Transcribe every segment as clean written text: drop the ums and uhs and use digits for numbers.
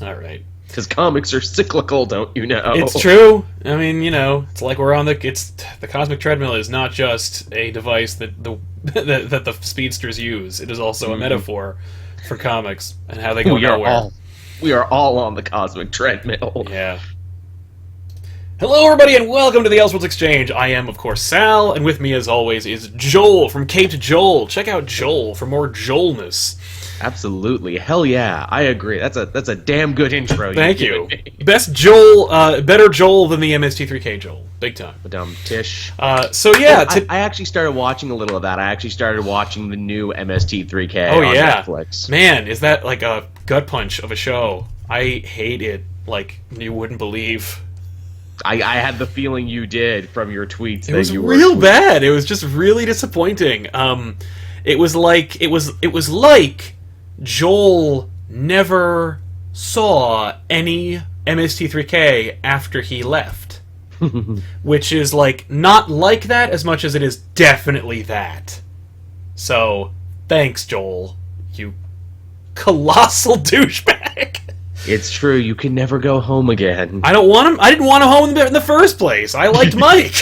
All right. Because comics are cyclical, don't you know? It's true. I mean, it's like we're on the cosmic treadmill is not just a device that the that the speedsters use. It is also a metaphor for comics and how they go nowhere. We are all on the cosmic treadmill. Yeah. Hello, everybody, and welcome to the Elseworlds Exchange. I am, of course, Sal, and with me, as always, is Joel from Caped Joel. Check out Joel for more Joelness. Absolutely, hell yeah, I agree. That's a damn good intro. Thank you. Best Joel, better Joel than the MST3K Joel, big time. Madame Tish. So yeah, I actually started watching a little of that. I actually started watching the new MST3K on Netflix. Man, is that like a gut punch of a show? I hate it like you wouldn't believe. I had the feeling you did from your tweets. It was real bad. It was just really disappointing. It was like Joel never saw any MST3K after he left, which is like not like that as much as it is definitely that. So thanks, Joel, you colossal douchebag. It's true. You can never go home again. I don't want him. I didn't want him home in the first place. I liked Mike.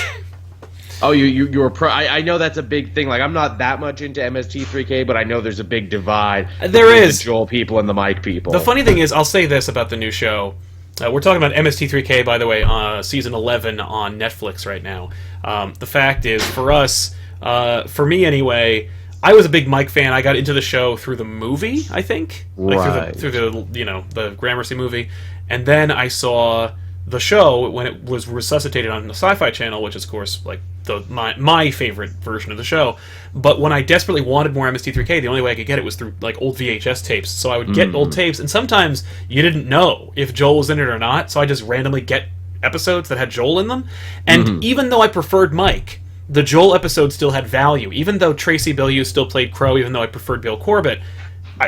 Oh, you were pro. I know that's a big thing. Like, I'm not that much into MST3K, but I know there's a big divide. There is. The Joel people and the Mike people. The funny thing is, I'll say this about the new show. We're talking about MST3K, by the way, season 11 on Netflix right now. The fact is, for us, for me anyway, I was a big Mike fan. I got into the show through the movie, I think, right. through the the Gramercy movie, and then I saw the show when it was resuscitated on the Sci-Fi Channel, which is of course like my favorite version of the show. But when I desperately wanted more MST3K, the only way I could get it was through like old VHS tapes. So I would get old tapes, and sometimes you didn't know if Joel was in it or not. So I just randomly get episodes that had Joel in them, and even though I preferred Mike, the Joel episode still had value. Even though Tracy Bellew still played Crow, even though I preferred Bill Corbett,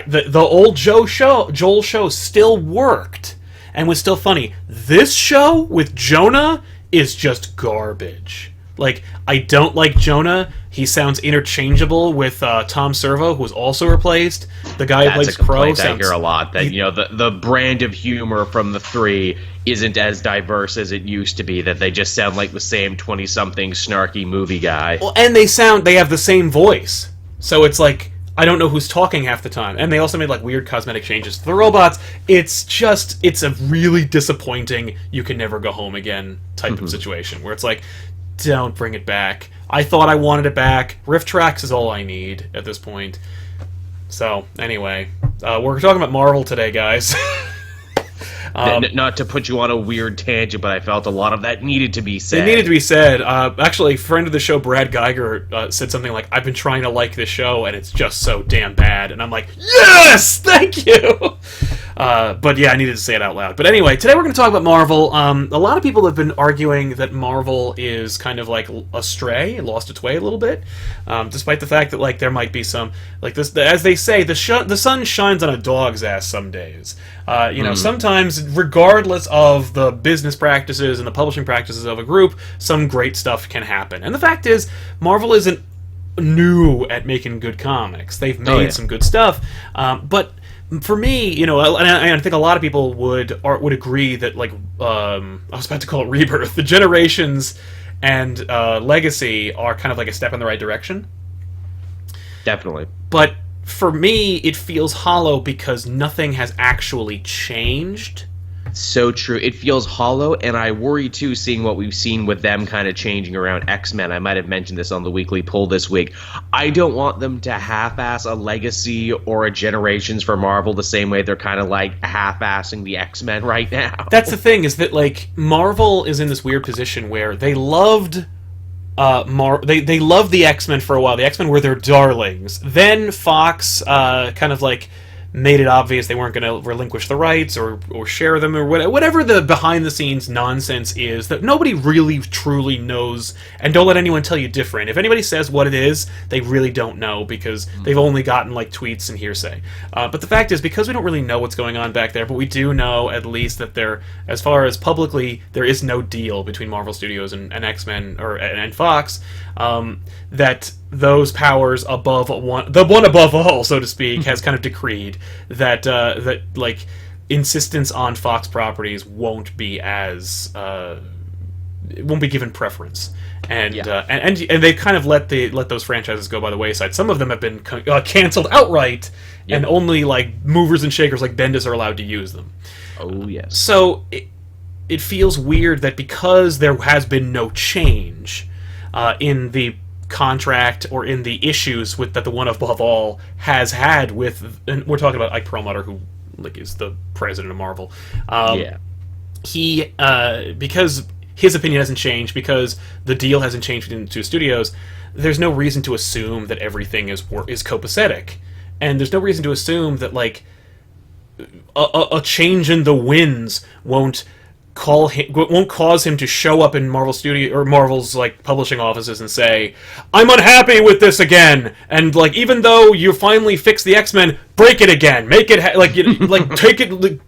the old Joel show still worked and was still funny. This show with Jonah is just garbage. Like, I don't like Jonah. He sounds interchangeable with Tom Servo, who was also replaced. The guy who plays Crow sounds... I hear a lot that the brand of humor from the three isn't as diverse as it used to be. That they just sound like the same 20-something snarky movie guy. Well, and they have the same voice, so it's like I don't know who's talking half the time. And they also made like weird cosmetic changes to the robots. It's a really disappointing, you can never go home again type of situation where it's like, don't bring it back. I thought I wanted it back. Riff Tracks is all I need at this point. So, anyway, we're talking about Marvel today, guys. Not to put you on a weird tangent, but I felt a lot of that needed to be said. It needed to be said. Actually, friend of the show, Brad Geiger, said something like, I've been trying to like this show, and it's just so damn bad. And I'm like, yes! Thank you! But yeah, I needed to say it out loud. But anyway, today we're going to talk about Marvel. A lot of people have been arguing that Marvel is kind of like astray, lost its way a little bit, despite the fact that like there might be some, like this, as they say, the sun shines on a dog's ass some days. Sometimes, regardless of the business practices and the publishing practices of a group, some great stuff can happen. And the fact is, Marvel isn't new at making good comics. They've made some good stuff, but for me, and I think a lot of people would agree that, like, I was about to call it Rebirth, the Generations and Legacy are kind of like a step in the right direction. Definitely. But for me, it feels hollow because nothing has actually changed. So true. It feels hollow, and I worry, too, seeing what we've seen with them kind of changing around X-Men. I might have mentioned this on the weekly poll this week. I don't want them to half-ass a Legacy or a Generations for Marvel the same way they're kind of, like, half-assing the X-Men right now. That's the thing, is that, like, Marvel is in this weird position where they loved... they loved the X-Men for a while. The X-Men were their darlings. Then Fox kind of, like, made it obvious they weren't going to relinquish the rights or share them or whatever the behind-the-scenes nonsense is that nobody really truly knows, and don't let anyone tell you different. If anybody says what it is, they really don't know because they've only gotten like tweets and hearsay. But the fact is, because we don't really know what's going on back there, but we do know at least that there, as far as publicly, there is no deal between Marvel Studios and X-Men and Fox, that those powers above the one above all, so to speak, has kind of decreed that like insistence on Fox properties won't be given preference. And and they kind of let those franchises go by the wayside. Some of them have been canceled outright, and only like movers and shakers like Bendis are allowed to use them. Oh yes. So it feels weird that because there has been no change in the contract or in the issues that the One Above All has had with, and we're talking about Ike Perlmutter, who like is the president of Marvel. He because his opinion hasn't changed, because the deal hasn't changed between the two studios, there's no reason to assume that everything is copacetic, and there's no reason to assume that like a change in the winds won't cause him to show up in Marvel Studio or Marvel's like publishing offices and say, "I'm unhappy with this again," and like, even though you finally fixed the X-Men, break it again, make it take it. Like,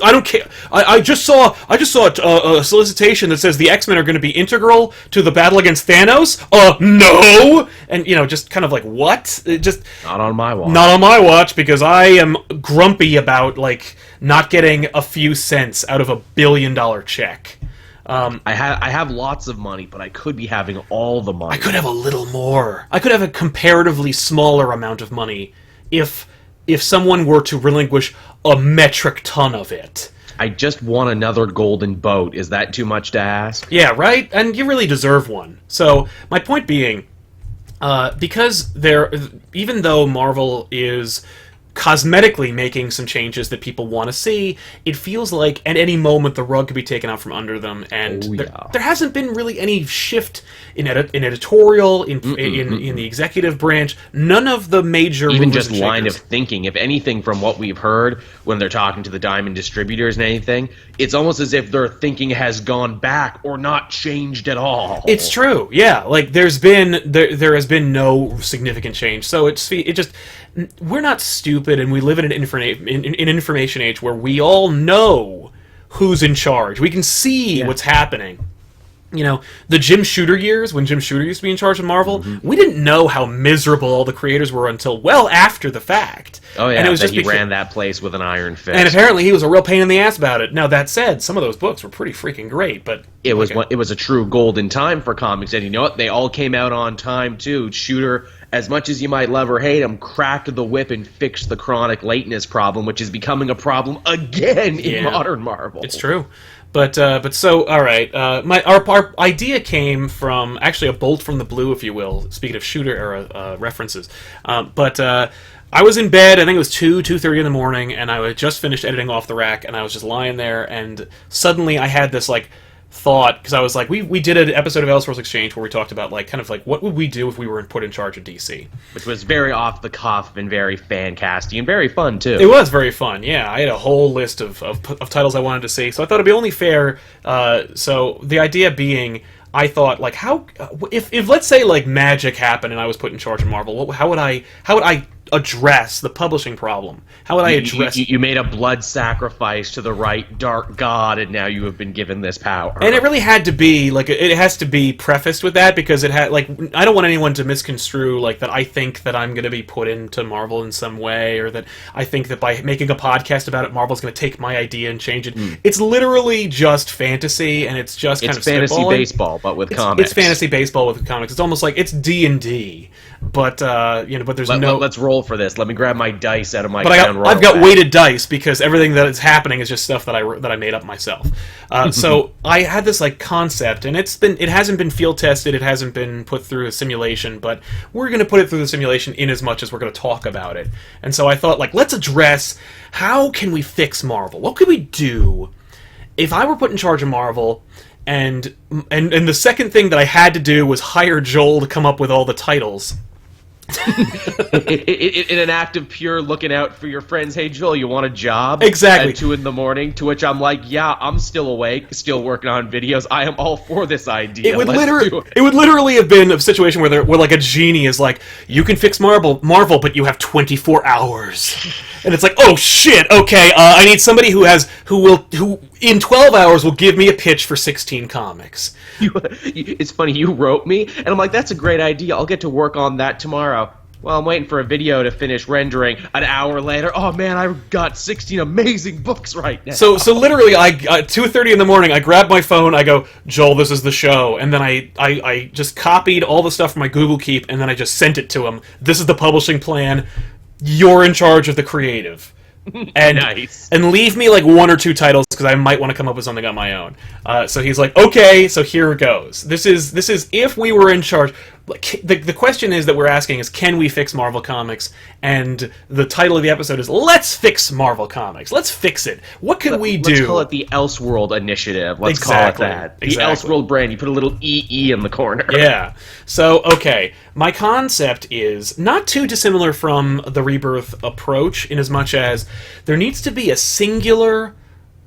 I don't care. I just saw a solicitation that says the X-Men are going to be integral to the battle against Thanos. No, and just kind of like, what? Just not on my watch. Not on my watch, because I am grumpy about like not getting a few cents out of $1 billion check. I have lots of money, but I could be having all the money. I could have a little more. I could have a comparatively smaller amount of money if someone were to relinquish a metric ton of it. I just want another golden boat. Is that too much to ask? Yeah, right? And you really deserve one. So, my point being, because even though Marvel is cosmetically making some changes that people want to see, it feels like at any moment the rug could be taken out from under them, and there hasn't been really any shift in editorial, in the executive branch. None of the major even just line of thinking. If anything, from what we've heard when they're talking to the Diamond distributors and anything, it's almost as if their thinking has gone back or not changed at all. It's true, yeah. Like there has been no significant change. So we're not stupid, and we live in an information age where we all know who's in charge. We can see what's happening. The Jim Shooter years, when Jim Shooter used to be in charge of Marvel, we didn't know how miserable all the creators were until well after the fact. Oh yeah, and it was he ran that place with an iron fist. And apparently he was a real pain in the ass about it. Now that said, some of those books were pretty freaking great, but it was a true golden time for comics, and you know what? They all came out on time too. Shooter, as much as you might love or hate him, cracked the whip and fixed the chronic lateness problem, which is becoming a problem again in modern Marvel. It's true. But so, all right, our idea came from, actually, a bolt from the blue, if you will, speaking of Shooter-era references. But I was in bed, I think it was 2:30 in the morning, and I had just finished editing Off the Rack, and I was just lying there, and suddenly I had this, like, thought, because I was like, we did an episode of Elseworlds Exchange where we talked about like kind of like what would we do if we were put in charge of DC, which was very off the cuff and very fan casty and very fun too. It was very fun, yeah. I had a whole list of titles I wanted to see, so I thought it'd be only fair. So the idea being, I thought like, how if let's say like magic happened and I was put in charge of Marvel, how would I address the publishing problem? How would I address... You made a blood sacrifice to the right dark god, and now you have been given this power. And it really had to be, like, it has to be prefaced with that, because it had, like, I don't want anyone to misconstrue, like, that I think that I'm going to be put into Marvel in some way, or that I think that by making a podcast about it, Marvel's going to take my idea and change it. It's literally just fantasy, and it's just kind of fantasy baseball, but with comics. It's fantasy baseball with comics. It's almost like, it's D&D, but, but there's Let's roll for this. Let me grab my dice out of my I've got weighted dice, because everything that is happening is just stuff that I made up myself. So I had this like concept, and it hasn't been field tested, it hasn't been put through a simulation, but we're going to put it through the simulation in as much as we're going to talk about it. And so I thought, like, let's address, how can we fix Marvel? What could we do if I were put in charge of Marvel? And the second thing that I had to do was hire Joel to come up with all the titles. In an act of pure looking out for your friends. Hey Joel, you want a job? Exactly. At 2 a.m, to which I'm like, yeah, I'm still awake, still working on videos. I am all for this idea. It would literally have been a situation where like a genie is like, you can fix Marvel, but you have 24 hours. And it's like, oh shit, okay, I need somebody who in 12 hours will give me a pitch for 16 comics. It's funny, you wrote me, and I'm like, that's a great idea. I'll get to work on that tomorrow. Well, I'm waiting for a video to finish rendering. An hour later, oh man, I've got 16 amazing books right now. So literally, 2:30 in the morning, I grab my phone, I go, Joel, this is the show, and then I just copied all the stuff from my Google Keep, and then I just sent it to him. This is the publishing plan. You're in charge of the creative. And Nice. and leave me like 1 or 2 titles because I might want to come up with something on my own. So he's like, okay, so here it goes. This is if we were in charge. The question is that we're asking is, can we fix Marvel Comics? And the title of the episode is, let's fix Marvel Comics. Let's fix it. What can we do? Let's call it the Elseworld Initiative. Let's call it that. The Elseworld brand. You put a little EE in the corner. Yeah. So, okay. My concept is not too dissimilar from the Rebirth approach, in as much as there needs to be a singular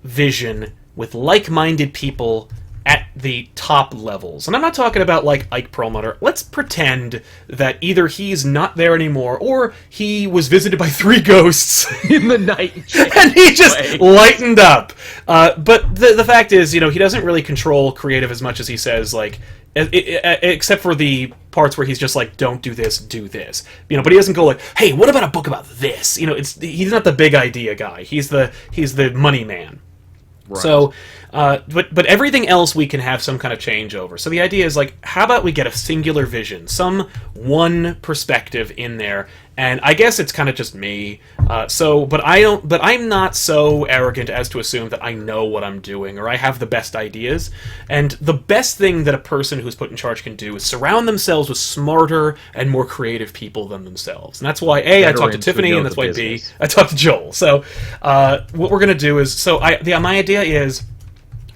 vision with like-minded people at the top levels. And I'm not talking about like Ike Perlmutter. Let's pretend that either he's not there anymore or he was visited by 3 ghosts In the night. and he just lightened up. But the fact is, he doesn't really control creative as much as he says, like, except for the parts where he's just like, don't do this, do this. But he doesn't go like, hey, what about a book about this? He's not the big idea guy. He's the money man. Right. So, but everything else we can have some kind of changeover. So the idea is like, how about we get a singular vision, some one perspective in there, and I guess it's kind of just me. But I'm not so arrogant as to assume that I know what I'm doing or I have the best ideas. And the best thing that a person who's put in charge can do is surround themselves with smarter and more creative people than themselves. And that's why I talked to Tiffany, and that's why I talked to Joel. So what we're gonna do is, my idea is,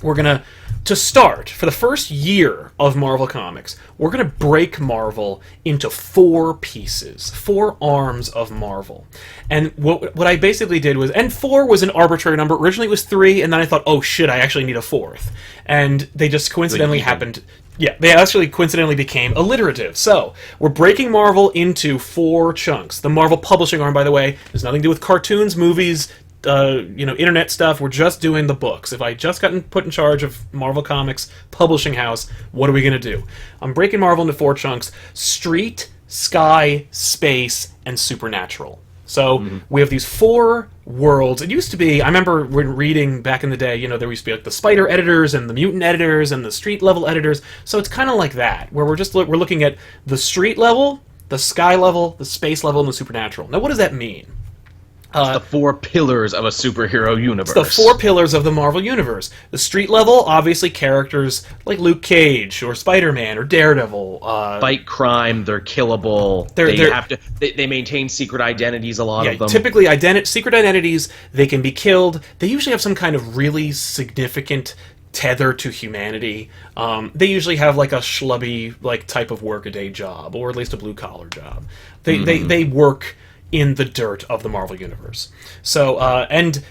we're gonna, to start, for the first year of Marvel Comics, we're gonna break Marvel into 4 pieces, 4 arms of Marvel. And what I basically did was, and 4 was an arbitrary number. Originally it was 3, and then I thought, oh shit, I actually need a 4th. And they just coincidentally happened. Yeah, they actually coincidentally became alliterative. So, we're breaking Marvel into 4 chunks. The Marvel publishing arm, by the way, has nothing to do with cartoons, movies, internet stuff. We're just doing the books. If I just gotten put in charge of Marvel Comics publishing house, what are we gonna do? I'm breaking Marvel into 4 chunks: street, sky, space, and supernatural. So we have these 4 worlds. It used to be, I remember when reading back in the day, there used to be like the spider editors and the mutant editors and the street level editors. So it's kind of like that, where we're looking at the street level, the sky level, the space level, and the supernatural. Now, what does that mean? It's the 4 pillars of a superhero universe. It's the 4 pillars of the Marvel Universe. The street level, obviously characters like Luke Cage or Spider-Man or Daredevil. Fight crime, they're killable. They maintain secret identities, a lot of them. Typically, secret identities, they can be killed. They usually have some kind of really significant tether to humanity. They usually have like a schlubby type of work-a-day job, or at least a blue-collar job. They work in the dirt of the Marvel Universe. So, and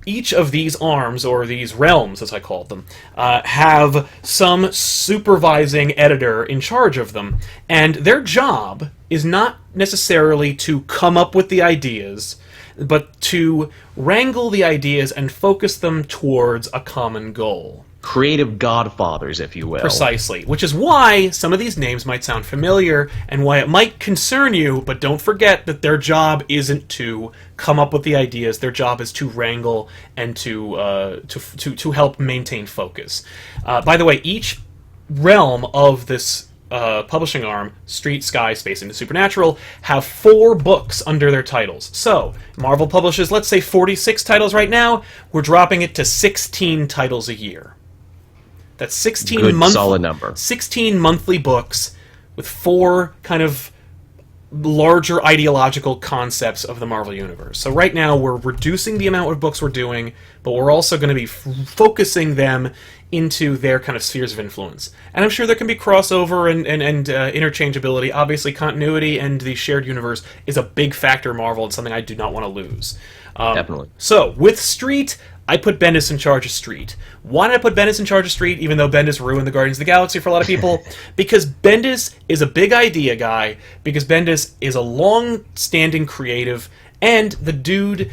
each of these arms, or these realms, as I called them, have some supervising editor in charge of them, and their job is not necessarily to come up with the ideas, but to wrangle the ideas and focus them towards a common goal. Creative godfathers, if you will. Precisely. Which is why some of these names might sound familiar, and why it might concern you, but don't forget that their job isn't to come up with the ideas. Their job is to wrangle and to help maintain focus. By the way, each realm of this publishing arm, Street, Sky, Space, and the Supernatural, have 4 books under their titles. So, Marvel publishes, let's say, 46 titles right now. We're dropping it to 16 titles a year. That's 16 solid number. 16 monthly books with 4 kind of larger ideological concepts of the Marvel Universe. So right now we're reducing the amount of books we're doing, but we're also going to be focusing them into their kind of spheres of influence. And I'm sure there can be crossover and interchangeability. Obviously, continuity and the shared universe is a big factor in Marvel. It's something I do not want to lose. Definitely. So, with Street, I put Bendis in charge of Street. Why did I put Bendis in charge of Street, even though Bendis ruined the Guardians of the Galaxy for a lot of people? Because Bendis is a big idea guy, because Bendis is a long-standing creative, and the dude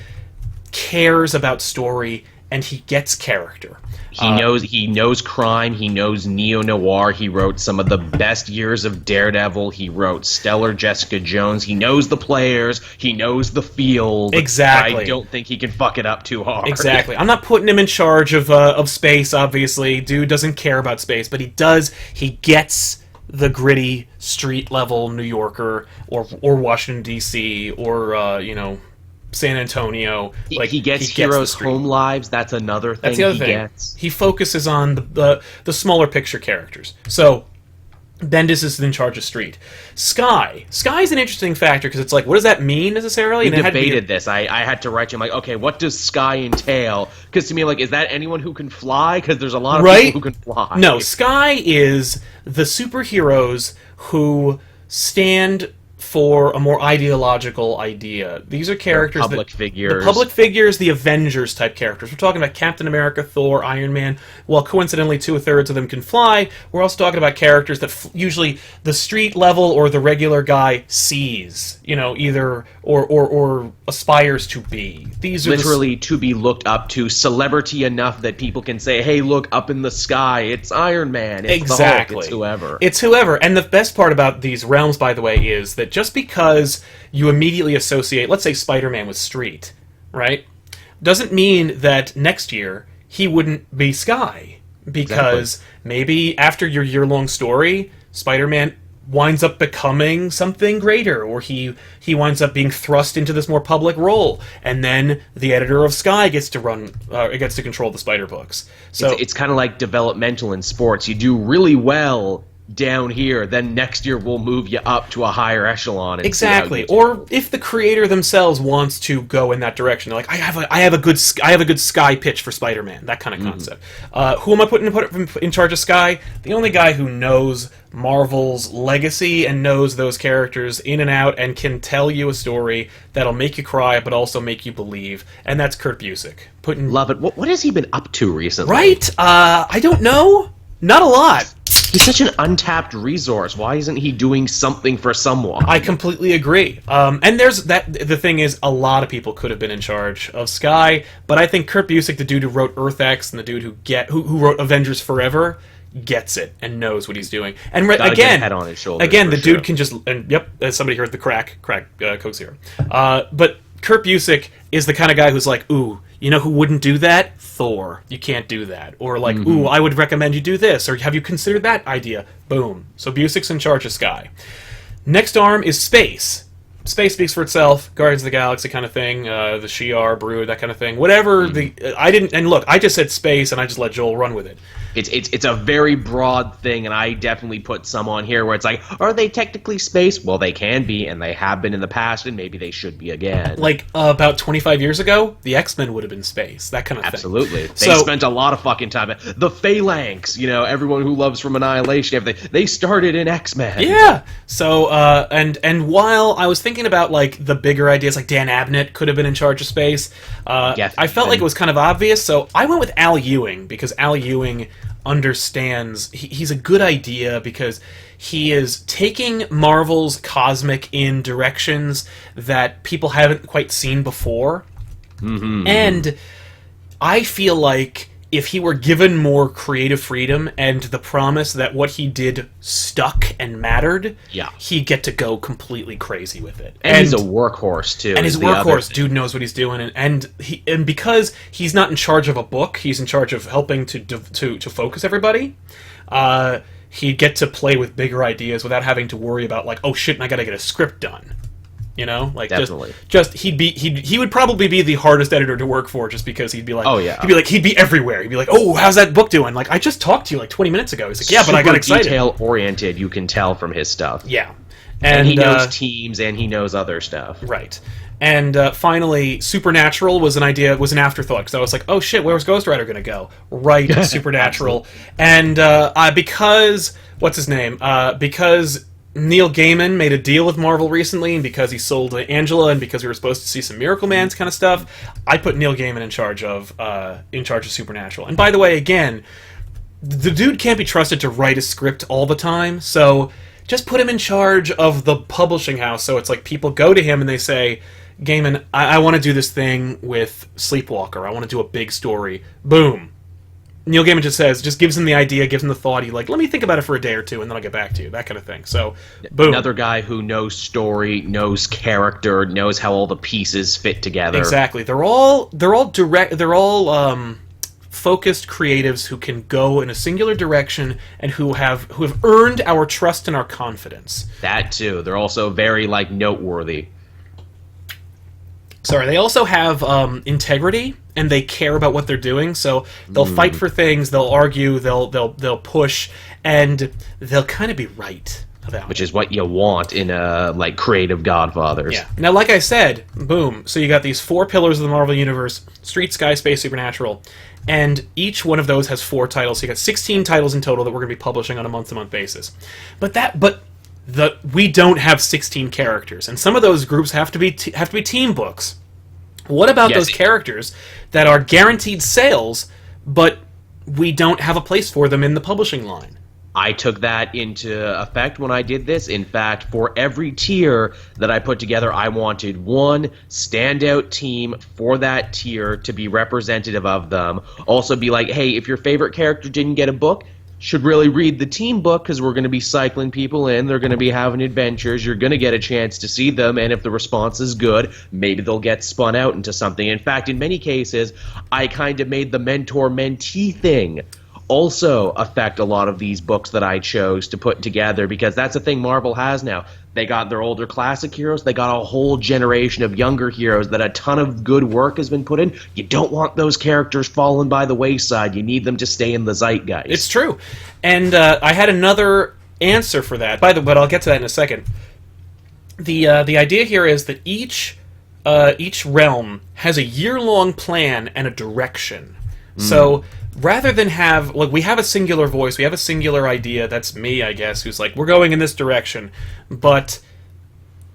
cares about story and he gets character. He knows crime. He knows neo-noir. He wrote some of the best years of Daredevil. He wrote stellar Jessica Jones. He knows the players. He knows the field. Exactly. I don't think he can fuck it up too hard. Exactly. I'm not putting him in charge of space, obviously. Dude doesn't care about space, but he gets the gritty, street-level New Yorker, or Washington, D.C., or, San Antonio. He gets heroes' home lives. That's another thing. That's the other thing. Gets. He focuses on the smaller picture characters. So Bendis is in charge of street. Sky's an interesting factor because it's like, what does that mean necessarily? We debated this. I had to write you. I'm like, okay, what does Sky entail? Because to me, I'm like, is that anyone who can fly? Because there's a lot of people who can fly. No, Sky is the superheroes who stand for a more ideological idea. These are characters public figures. The public figures, the Avengers type characters. We're talking about Captain America, Thor, Iron Man. Well, coincidentally, 2/3 of them can fly. We're also talking about characters that usually the street level or the regular guy sees, either or aspires to be. These are literally to be looked up to, celebrity enough that people can say, "Hey, look up in the sky! It's Iron Man! It's exactly. the Hulk, it's whoever." It's whoever. And the best part about these realms, by the way, is that just because you immediately associate, let's say, Spider-Man with street, right, doesn't mean that next year he wouldn't be Sky. Because maybe after your year-long story, Spider-Man winds up becoming something greater, or he winds up being thrust into this more public role, and then the editor of Sky gets to control the Spider books. So it's kind of like developmental in sports. You do really well down here, then next year we'll move you up to a higher echelon. And exactly. Or if the creator themselves wants to go in that direction, they're like, I have a good Sky pitch for Spider-Man. That kind of concept. Who am I putting in charge of Sky? The only guy who knows Marvel's legacy and knows those characters in and out and can tell you a story that'll make you cry but also make you believe, and that's Kurt Busiek. Love it. What has he been up to recently? Right? I don't know. Not a lot. He's such an untapped resource. Why isn't he doing something for someone? I completely agree. And there's that. The thing is, a lot of people could have been in charge of Sky, but I think Kurt Busiek, the dude who wrote Earth X and the dude who wrote Avengers Forever, gets it and knows what he's doing. And again, head on his shoulders, the dude can just. And yep, as somebody heard the crack Coke's here. But Kurt Busiek is the kind of guy who's like, ooh, you know who wouldn't do that? Thor. You can't do that. Or like, ooh, I would recommend you do this. Or have you considered that idea? Boom. So Busiek's in charge of Sky. Next arm is space. Space speaks for itself. Guardians of the Galaxy kind of thing. The Shi'ar, Brood, that kind of thing. Whatever I just said space and I just let Joel run with it. It's a very broad thing, and I definitely put some on here where it's like, are they technically space? Well, they can be, and they have been in the past, and maybe they should be again. Like, about 25 years ago, the X-Men would have been space. That kind of thing. Absolutely. They spent a lot of fucking time. The Phalanx, everyone who loves from Annihilation, everything, they started in X-Men. Yeah. So, and while I was thinking about, like, the bigger ideas, like Dan Abnett could have been in charge of space, I felt like it was kind of obvious, so I went with Al Ewing, because Al Ewing understands he's a good idea because he is taking Marvel's cosmic in directions that people haven't quite seen before. And I feel like if he were given more creative freedom and the promise that what he did stuck and mattered, he'd get to go completely crazy with it. And he's a workhorse too. And his workhorse, dude knows what he's doing, and because he's not in charge of a book, he's in charge of helping to focus everybody. He'd get to play with bigger ideas without having to worry about like, oh shit, and I gotta get a script done. Like definitely. just he would probably be the hardest editor to work for, just because he'd be like, he'd be everywhere. He'd be like, oh, how's that book doing? Like, I just talked to you like 20 minutes ago. He's like, yeah, but I got excited. Detail oriented, you can tell from his stuff. Yeah, and he knows teams and he knows other stuff. Right. And finally, Supernatural was an afterthought, because I was like, oh shit, where's Ghost Rider going to go? Right, Supernatural. And because, what's his name? Because Neil Gaiman made a deal with Marvel recently, and because he sold Angela, and because we were supposed to see some Miracle Man's kind of stuff, I put Neil Gaiman in charge of Supernatural. And by the way, again, the dude can't be trusted to write a script all the time, so just put him in charge of the publishing house. So it's like people go to him and they say, Gaiman, I want to do this thing with Sleepwalker. I want to do a big story. Boom. Neil Gaiman just gives him the idea, gives him the thought. He let me think about it for a day or two, and then I'll get back to you. That kind of thing. So, boom. Another guy who knows story, knows character, knows how all the pieces fit together. Exactly. They're all direct. They're all focused creatives who can go in a singular direction and who have earned our trust and our confidence. That too. They're also very noteworthy. Sorry, they also have integrity, and they care about what they're doing. So they'll fight for things, they'll argue, they'll push, and they'll kind of be right about Which is what you want in a creative Godfathers. Yeah. Now, like I said, boom. So you got these 4 pillars of the Marvel Universe: Street, Sky, Space, Supernatural, and each one of those has 4 titles. So you got 16 titles in total that we're going to be publishing on a month-to-month basis. We don't have 16 characters, and some of those groups have to be team books. What about those characters that are guaranteed sales, but we don't have a place for them in the publishing line? I took that into effect when I did this. In fact, for every tier that I put together, I wanted one standout team for that tier to be representative of them. Also be like, hey, if your favorite character didn't get a book, should really read the team book, because we're going to be cycling people in. They're going to be having adventures. You're going to get a chance to see them, and if the response is good, maybe they'll get spun out into something. In fact, in many cases, I kind of made the mentor-mentee thing also affect a lot of these books that I chose to put together, because that's a thing Marvel has now. They got their older classic heroes. They got a whole generation of younger heroes that a ton of good work has been put in. You don't want those characters falling by the wayside. You need them to stay in the zeitgeist. It's true. And I had another answer for that, but I'll get to that in a second. The idea here is that each realm has a year-long plan and a direction. So rather than have, we have a singular voice, we have a singular idea, that's me, I guess, who's we're going in this direction, but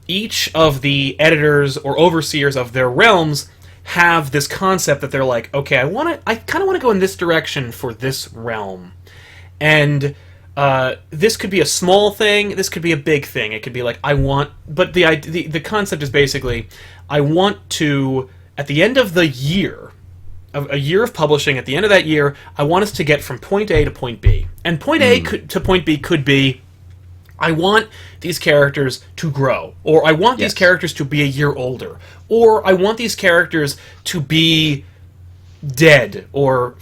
each of the editors or overseers of their realms have this concept that they're okay, I kind of want to go in this direction for this realm. And this could be a small thing, this could be a big thing. It could be but the concept is basically, I want to, at the end of the year, a year of publishing, at the end of that year, I want us to get from point A to point B. And point A to point B could be, I want these characters to grow, or I want these characters to be a year older, or I want these characters to be dead, or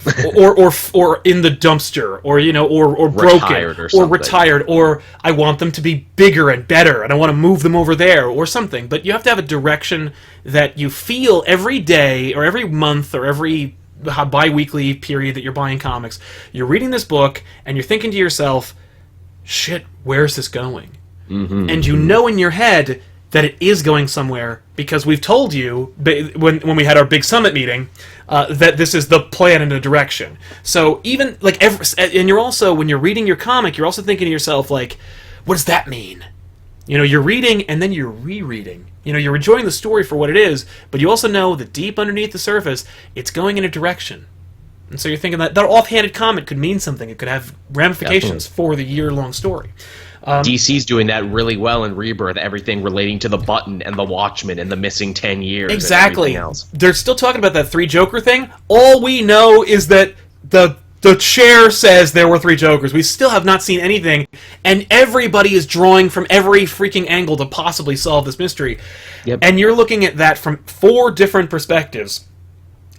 in the dumpster, or broken, or retired, or I want them to be bigger and better, and I want to move them over there, or something. But you have to have a direction that you feel every day, or every month, or every bi-weekly period that you're buying comics. You're reading this book, and you're thinking to yourself, shit, where's this going? And you know in your head that it is going somewhere, because we've told you when we had our big summit meeting that this is the plan and the direction. So even and you're also, when you're reading your comic, you're also thinking to yourself what does that mean? You're reading and then you're rereading. You're enjoying the story for what it is, but you also know that deep underneath the surface, it's going in a direction. And so you're thinking that offhanded comment could mean something. It could have ramifications for the year-long story. DC's doing that really well in Rebirth, everything relating to the Button and the Watchmen and the missing 10 years. Exactly. And everything else. They're still talking about that 3 Joker thing. All we know is that the chair says there were 3 Jokers. We still have not seen anything, and everybody is drawing from every freaking angle to possibly solve this mystery. Yep. And you're looking at that from 4 different perspectives.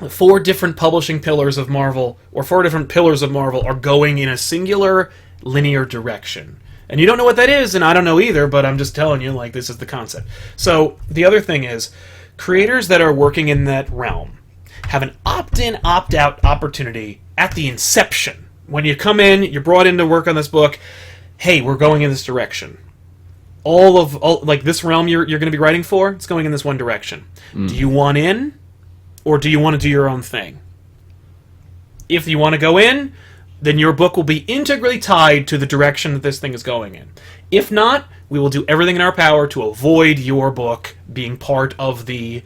4 different publishing pillars of Marvel, or 4 different pillars of Marvel, are going in a singular linear direction. And you don't know what that is, and I don't know either, but I'm just telling you, this is the concept. So, the other thing is, creators that are working in that realm have an opt-in, opt-out opportunity at the inception. When you come in, you're brought in to work on this book, hey, we're going in this direction. All this realm you're going to be writing for, it's going in this one direction. Do you want in, or do you want to do your own thing? If you want to go in, then your book will be integrally tied to the direction that this thing is going in. If not, we will do everything in our power to avoid your book being part of the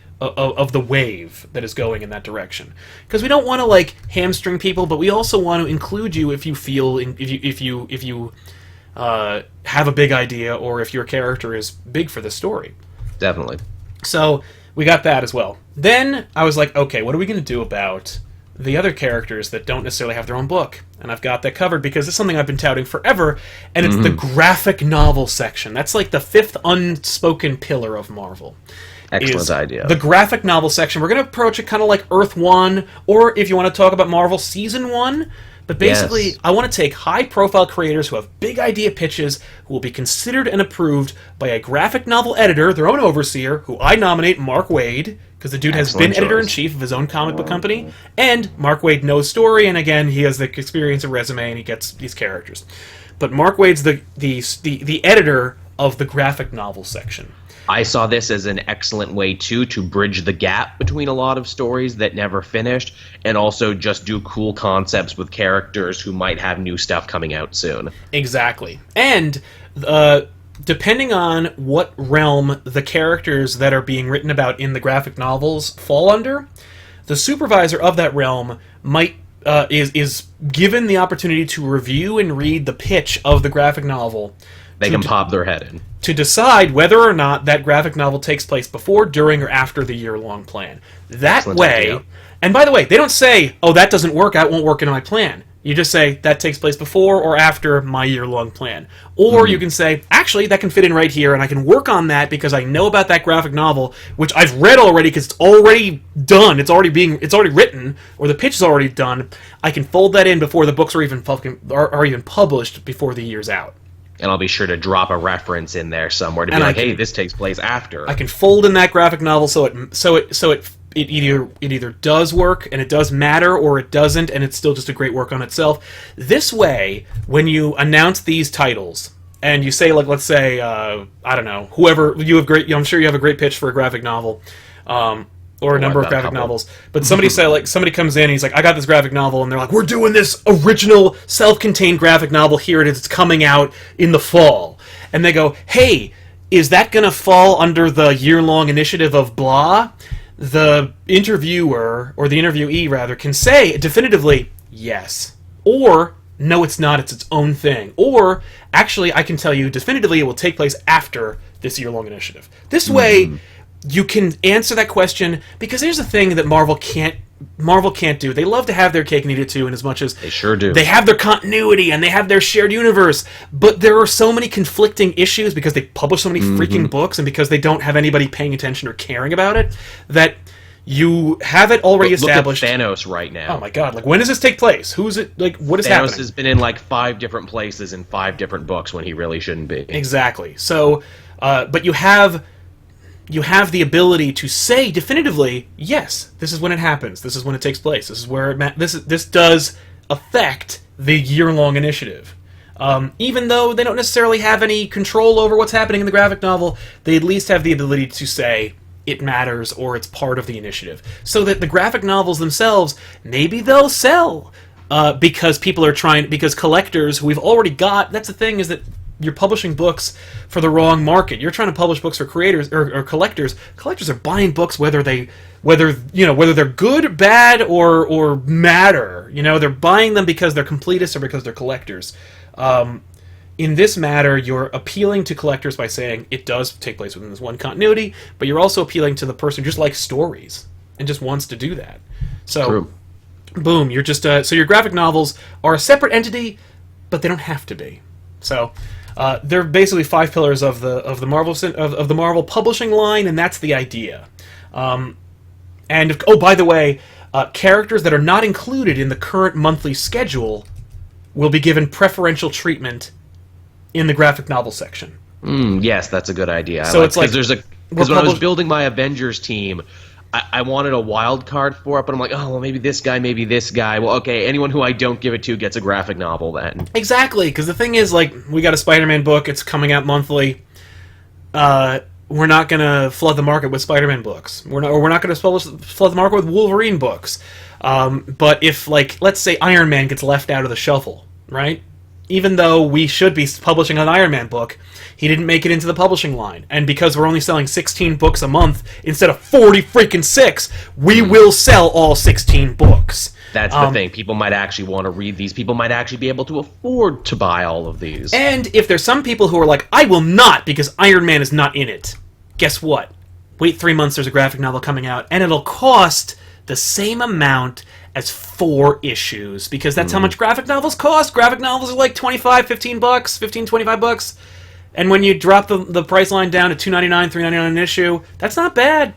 wave that is going in that direction. Because we don't want to hamstring people, but we also want to include you if you feel if you have a big idea, or if your character is big for the story. Definitely. So we got that as well. Then I was like, okay, what are we going to do about the other characters that don't necessarily have their own book? And I've got that covered because it's something I've been touting forever, and it's the graphic novel section. That's like the fifth unspoken pillar of Marvel. Excellent idea. The graphic novel section. We're going to approach it kind of like Earth 1, or if you want to talk about Marvel Season 1. But basically, I want to take high-profile creators who have big idea pitches, who will be considered and approved by a graphic novel editor, their own overseer, who I nominate Mark Waid, because the dude has been editor-in-chief of his own comic book company, and Mark Waid knows story, and again, he has the experience and resume, and he gets these characters. But Mark Waid's the editor of the graphic novel section. I saw this as an excellent way, too, to bridge the gap between a lot of stories that never finished, and also just do cool concepts with characters who might have new stuff coming out soon. Exactly. And depending on what realm the characters that are being written about in the graphic novels fall under, the supervisor of that realm might is given the opportunity to review and read the pitch of the graphic novel. They can pop their head in. To decide whether or not that graphic novel takes place before, during, or after the year-long plan. That Excellent way... idea. And by the way, they don't say, oh, that doesn't work, that won't work into my plan. You just say, that takes place before or after my year-long plan. Or you can say, actually, that can fit in right here, and I can work on that because I know about that graphic novel, which I've read already because it's already done, it's already written, or the pitch is already done. I can fold that in before the books are even published before the year's out. And I'll be sure to drop a reference in there somewhere to be like, hey, this takes place after. I can fold in that graphic novel so it either does work and it does matter, or it doesn't and it's still just a great work on itself. This way, when you announce these titles and you say, like, let's say, I don't know, whoever you have I'm sure you have a great pitch for a graphic novel. Or a number of graphic novels. But somebody somebody comes in and he's like, I got this graphic novel, and they're like, we're doing this original self-contained graphic novel, here it is, it's coming out in the fall. And they go, hey, is that going to fall under the year-long initiative of blah? The interviewer, or the interviewee rather, can say definitively, yes. Or, no it's not, it's its own thing. Or, actually, I can tell you definitively it will take place after this year-long initiative. This way... You can answer that question, because here's the thing that Marvel can't do. They love to have their cake and eat it too, in as much as they sure do. They have their continuity and they have their shared universe, but there are so many conflicting issues because they publish so many freaking books and because they don't have anybody paying attention or caring about it, that you have it already established. Look at Thanos right now. Oh my god, like, when does this take place? Who's it, like, what is happening? Thanos has been in like 5 different places in 5 different books when he really shouldn't be. Exactly. So, but you have the ability to say definitively, yes, this is when it happens, this is when it takes place, this is where this does affect the year-long initiative. Even though they don't necessarily have any control over what's happening in the graphic novel, they at least have the ability to say it matters or it's part of the initiative. So that the graphic novels themselves, maybe they'll sell, because because collectors who we've already got, that's the thing, is that you're publishing books for the wrong market. You're trying to publish books for creators or collectors. Collectors are buying books whether they're good, bad, or matter. They're buying them because they're completists or because they're collectors. In this matter, you're appealing to collectors by saying it does take place within this one continuity, but you're also appealing to the person who just likes stories and just wants to do that. So, True. Boom, you're just so your graphic novels are a separate entity, but they don't have to be. So. They're basically 5 pillars of the Marvel publishing line, and that's the idea. And by the way, characters that are not included in the current monthly schedule will be given preferential treatment in the graphic novel section. Yes, that's a good idea. So it's like because when I was building my Avengers team, I wanted a wild card for it, but I'm like, oh, well, maybe this guy, maybe this guy. Well, okay, anyone who I don't give it to gets a graphic novel then. Exactly, because the thing is, like, we got a Spider-Man book, it's coming out monthly. We're not going to flood the market with Spider-Man books. We're not going to flood the market with Wolverine books. But if, like, let's say Iron Man gets left out of the shuffle, right? Even though we should be publishing an Iron Man book, he didn't make it into the publishing line. And because we're only selling 16 books a month instead of 40 freaking 6, we will sell all 16 books. That's the thing. People might actually want to read these. People might actually be able to afford to buy all of these. And if there's some people who are like, I will not because Iron Man is not in it, guess what? wait 3 months, there's a graphic novel coming out, and it'll cost the same amount as 4 issues, because that's how much graphic novels cost. Graphic novels are like $25 and when you drop the price line down to $2.99, $3.99 an issue, that's not bad.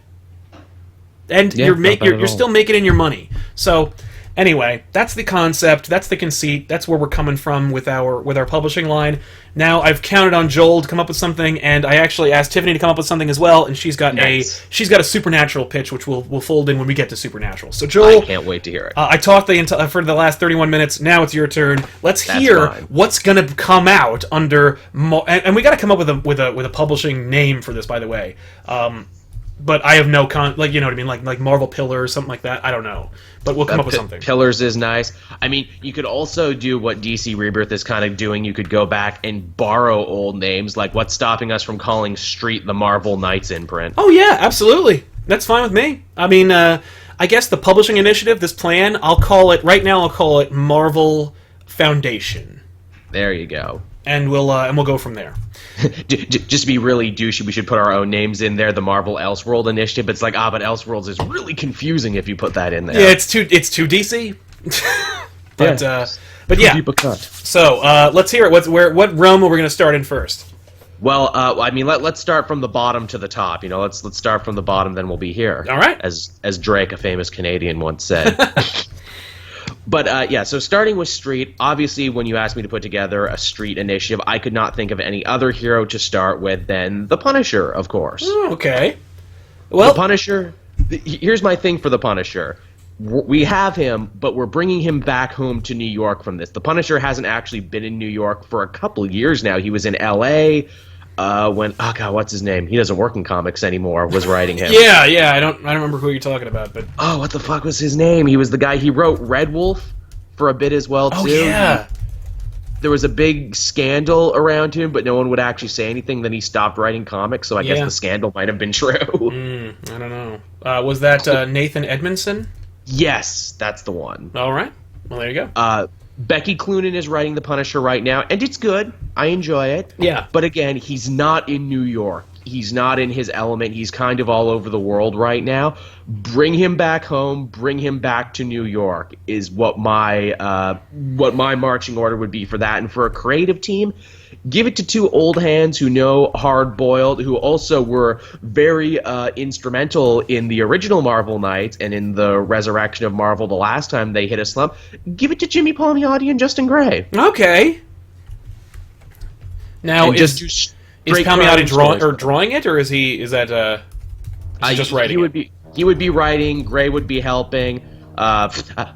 And you're still making your money. So anyway, that's the concept, that's the conceit, that's where we're coming from with our publishing line. Now I've counted on Joel to come up with something, and I actually asked Tiffany to come up with something as well, and she's got a Supernatural pitch, which we'll fold in when we get to Supernatural. So Joel, I can't wait to hear it. I talked for the last 31 minutes. Now it's your turn. Let's hear what's going to come out under, and we got to come up with a publishing name for this, by the way. But I have no you know what I mean, like Marvel Pillars, something like that. I don't know, but we'll come up with something. Pillars is nice. I mean, you could also do what DC Rebirth is kind of doing. You could go back and borrow old names, like what's stopping us from calling Street the Marvel Knights imprint? Oh yeah, absolutely. That's fine with me. I mean, I guess the publishing initiative, this plan, I'll call it Marvel Foundation. There you go. And we'll go from there. Just to be really douchey, we should put our own names in there. The Marvel Elseworld Initiative. It's like, but Elseworlds is really confusing if you put that in there. Yeah, it's too DC. but yeah. Deep a cut. So let's hear it. What realm are we going to start in first? Well, I mean, let's start from the bottom to the top. You know, let's start from the bottom, then we'll be here. All right. As Drake, a famous Canadian, once said. But, yeah, so starting with Street, obviously when you asked me to put together a Street initiative, I could not think of any other hero to start with than the Punisher, of course. Oh, okay. Well, the Punisher, here's my thing for the Punisher. We have him, but we're bringing him back home to New York from this. The Punisher hasn't actually been in New York for a couple years now. He was in L.A., what's his name? He doesn't work in comics anymore. Was writing him. yeah, I don't remember who you're talking about, but what the fuck was his name? He was the guy. He wrote Red Wolf for a bit as well too. Oh yeah. There was a big scandal around him, but no one would actually say anything. Then he stopped writing comics, so I guess the scandal might have been true. I don't know. Was that Nathan Edmondson? Yes, that's the one. All right. Well, there you go. Becky Cloonan is writing The Punisher right now, and it's good. I enjoy it. Yeah. But again, he's not in New York. He's not in his element. He's kind of all over the world right now. Bring him back home. Bring him back to New York is what my marching order would be for that. And for a creative team, give it to 2 old hands who know Hard Boiled, who also were very instrumental in the original Marvel Knights and in the resurrection of Marvel the last time they hit a slump. Give it to Jimmy Palmiotti and Justin Gray. Okay. Now, is Palmiotti drawing it, or is he just writing? He would be writing. Gray would be helping. I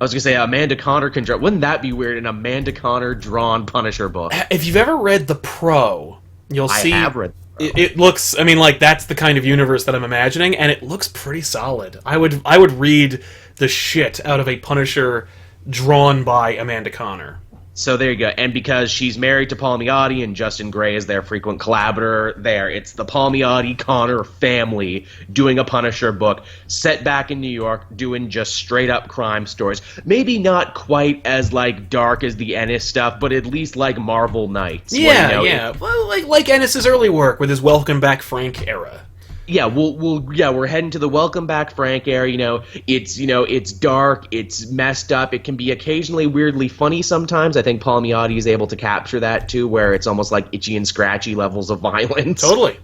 was gonna say Amanda Conner can draw. Wouldn't that be weird? An Amanda Conner drawn Punisher book. If you've ever read the Pro, you'll see. I have read. It looks. I mean, like that's the kind of universe that I'm imagining, and it looks pretty solid. I would read the shit out of a Punisher drawn by Amanda Conner. So there you go. And because she's married to Palmiotti and Justin Gray is their frequent collaborator there, it's the Palmiotti-Connor family doing a Punisher book set back in New York, doing just straight-up crime stories. Maybe not quite as, like, dark as the Ennis stuff, but at least like Marvel Knights. Yeah, yeah. Well, like Ennis's early work with his Welcome Back Frank era. Yeah, we're heading to the Welcome Back Frank era. It's dark, it's messed up. It can be occasionally weirdly funny sometimes. I think Palmiotti is able to capture that too, where it's almost like itchy and scratchy levels of violence. Totally.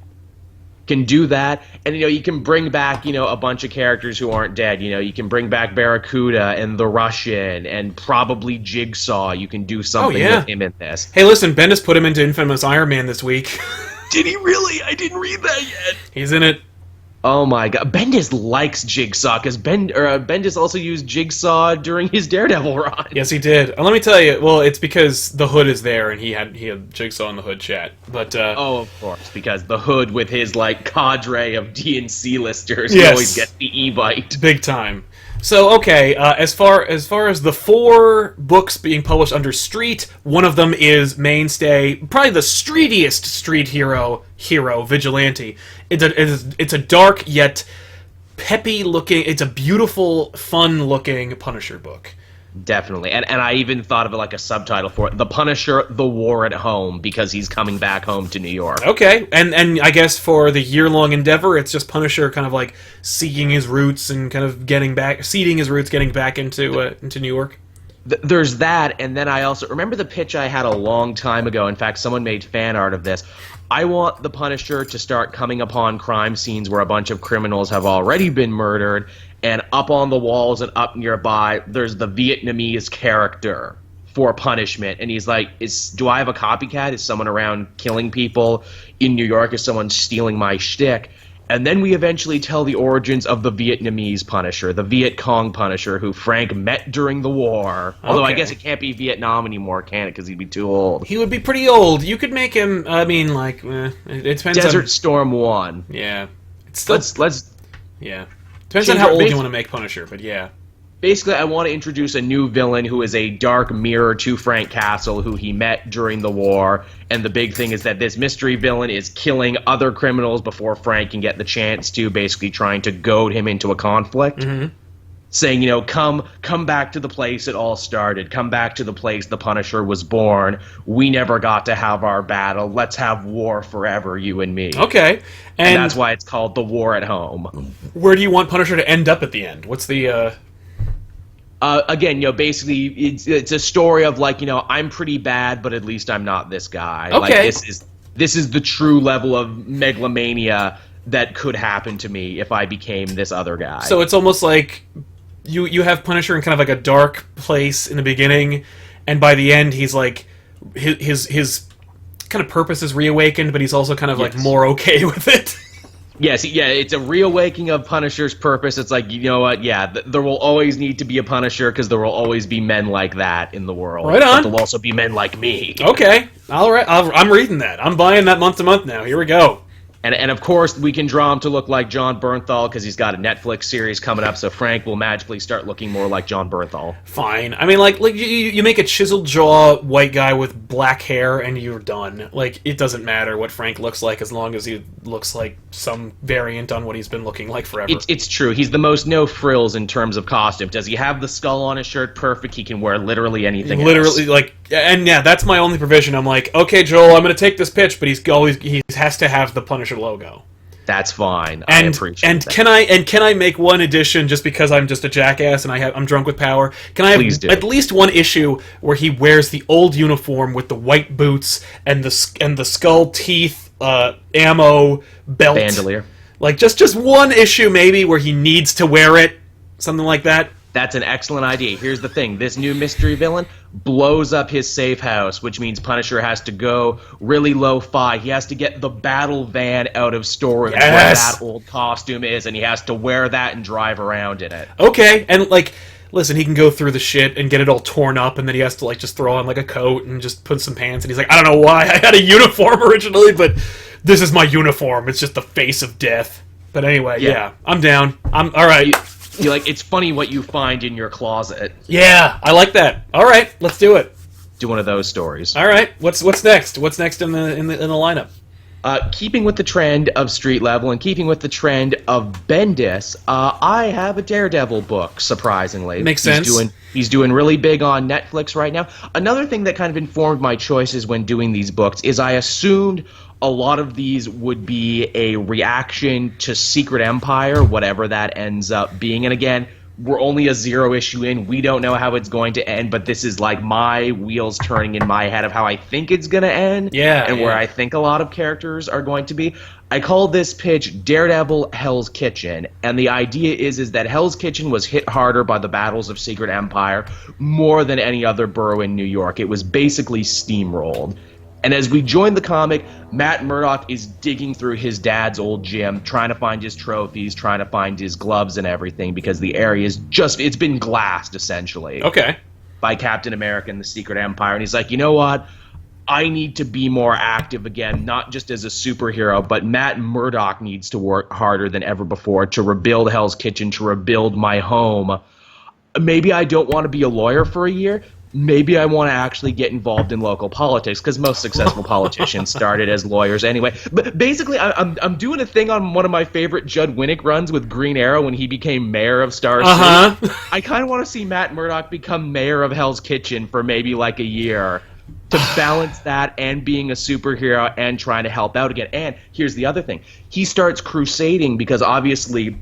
Can do that, and you can bring back a bunch of characters who aren't dead. You can bring back Barracuda and the Russian and probably Jigsaw. You can do something with him in this. Hey, listen, Bendis put him into Infamous Iron Man this week. Did he really? I didn't read that yet. He's in it. Oh my god. Bendis likes Jigsaw, because Bendis also used Jigsaw during his Daredevil run. Yes, he did. And let me tell you, well, it's because the Hood is there, and he had Jigsaw in the Hood chat. But of course, because the Hood with his cadre of D&C listers yes. always gets the e-bite. Big time. So, okay, as far as the 4 books being published under Street, one of them is Mainstay, probably the streetiest street hero, Vigilante. It's a dark yet peppy looking, it's a beautiful, fun looking Punisher book. Definitely. And I even thought of it like a subtitle for it. The Punisher, The War at Home, because he's coming back home to New York. Okay, and I guess for the year-long endeavor, it's just Punisher kind of like seeking his roots and kind of seeding his roots, getting back into New York. There's that, and then I also remember the pitch I had a long time ago. In fact, someone made fan art of this. I want the Punisher to start coming upon crime scenes where a bunch of criminals have already been murdered, and up on the walls and up nearby, there's the Vietnamese character for punishment. And he's like, do I have a copycat? Is someone around killing people in New York? Is someone stealing my shtick? And then we eventually tell the origins of the Vietnamese Punisher, the Viet Cong Punisher, who Frank met during the war. Although I guess it can't be Vietnam anymore, can it? Because he'd be too old. He would be pretty old. You could make him, I mean, like, it depends Desert Storm 1. Yeah. It's still, let's yeah. Depends on how old you want to make Punisher, but yeah. Basically, I want to introduce a new villain who is a dark mirror to Frank Castle, who he met during the war. And the big thing is that this mystery villain is killing other criminals before Frank can get the chance to, basically trying to goad him into a conflict. Mm-hmm. Saying, come back to the place it all started. Come back to the place the Punisher was born. We never got to have our battle. Let's have war forever, you and me. Okay. And that's why it's called The War at Home. Where do you want Punisher to end up at the end? What's the... Again, basically, it's a story of like, I'm pretty bad, but at least I'm not this guy. Okay. Like, this is the true level of megalomania that could happen to me if I became this other guy. So it's almost like you have Punisher in kind of like a dark place in the beginning, and by the end, he's like his kind of purpose is reawakened, but he's also kind of like more okay with it. Yes, yeah, it's a reawakening of Punisher's purpose. It's like, you know what, there will always need to be a Punisher because there will always be men like that in the world. Right on. But there'll also be men like me. Okay, all right, I'm reading that. I'm buying that month to month now. Here we go. And of course, we can draw him to look like Jon Bernthal because he's got a Netflix series coming up, so Frank will magically start looking more like Jon Bernthal. Fine. I mean, like you make a chiseled jaw white guy with black hair and you're done. Like, it doesn't matter what Frank looks like as long as he looks like some variant on what he's been looking like forever. It's true. He's the most no frills in terms of costume. Does he have the skull on his shirt? Perfect. He can wear literally anything Literally, else. And yeah, that's my only provision. I'm like, okay, Joel, I'm going to take this pitch, but he has to have the Punisher logo. That's fine. I appreciate that. Can I make one addition just because I'm just a jackass and I'm drunk with power? Can I have at least one issue where he wears the old uniform with the white boots and the skull teeth ammo belt bandolier? Like just one issue maybe where he needs to wear it, something like that. That's an excellent idea. Here's the thing. This new mystery villain blows up his safe house, which means Punisher has to go really lo-fi. He has to get the battle van out of storage where that old costume is, and he has to wear that and drive around in it. Okay, and listen, he can go through the shit and get it all torn up, and then he has to just throw on a coat and just put some pants, and he's like, I don't know why I had a uniform originally, but this is my uniform. It's just the face of death. But anyway, yeah I'm down. I'm all right. It's funny what you find in your closet. Yeah, I like that. All right, let's do it. Do one of those stories. All right, what's next? What's next in the lineup? Keeping with the trend of street level and keeping with the trend of Bendis, I have a Daredevil book. Surprisingly, makes sense. He's doing really big on Netflix right now. Another thing that kind of informed my choices when doing these books is I assumed a lot of these would be a reaction to Secret Empire, whatever that ends up being. And again, we're only a 0 issue in. We don't know how it's going to end, but this is like my wheels turning in my head of how I think it's going to end. Yeah. Where I think a lot of characters are going to be. I call this pitch Daredevil Hell's Kitchen. And the idea is that Hell's Kitchen was hit harder by the battles of Secret Empire more than any other borough in New York. It was basically steamrolled. And as we join the comic, Matt Murdock is digging through his dad's old gym, trying to find his trophies, trying to find his gloves and everything, because the area is it's been glassed, essentially. Okay. By Captain America and the Secret Empire. And he's like, you know what? I need to be more active again, not just as a superhero, but Matt Murdock needs to work harder than ever before to rebuild Hell's Kitchen, to rebuild my home. Maybe I don't want to be a lawyer for a year, maybe I want to actually get involved in local politics, because most successful politicians started as lawyers anyway. But basically, I'm doing a thing on one of my favorite Judd Winnick runs with Green Arrow when he became mayor of Star City. I kind of want to see Matt Murdock become mayor of Hell's Kitchen for maybe like a year to balance that and being a superhero and trying to help out again. And here's the other thing. He starts crusading because obviously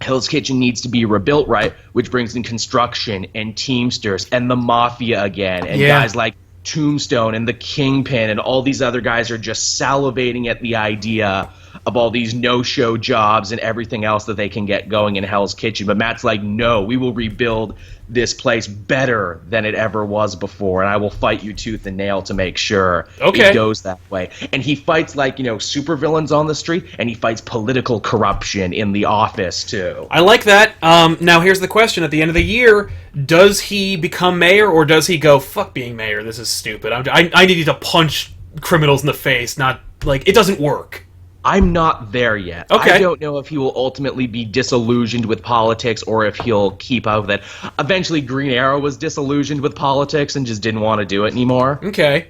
Hell's Kitchen needs to be rebuilt, right? Which brings in construction and Teamsters and the Mafia again, and guys like Tombstone and the Kingpin, and all these other guys are just salivating at the idea of all these no-show jobs and everything else that they can get going in Hell's Kitchen. But Matt's like, no, we will rebuild this place better than it ever was before, and I will fight you tooth and nail to make sure it goes that way. And he fights like, supervillains on the street, and he fights political corruption in the office too. I like that. Now here's the question: at the end of the year, does he become mayor, or does he go, fuck being mayor, this is stupid, I need to punch criminals in the face, not, like, it doesn't work? I'm not there yet. I don't know if he will ultimately be disillusioned with politics or if he'll keep up with it. Eventually, Green Arrow was disillusioned with politics and just didn't want to do it anymore. Okay.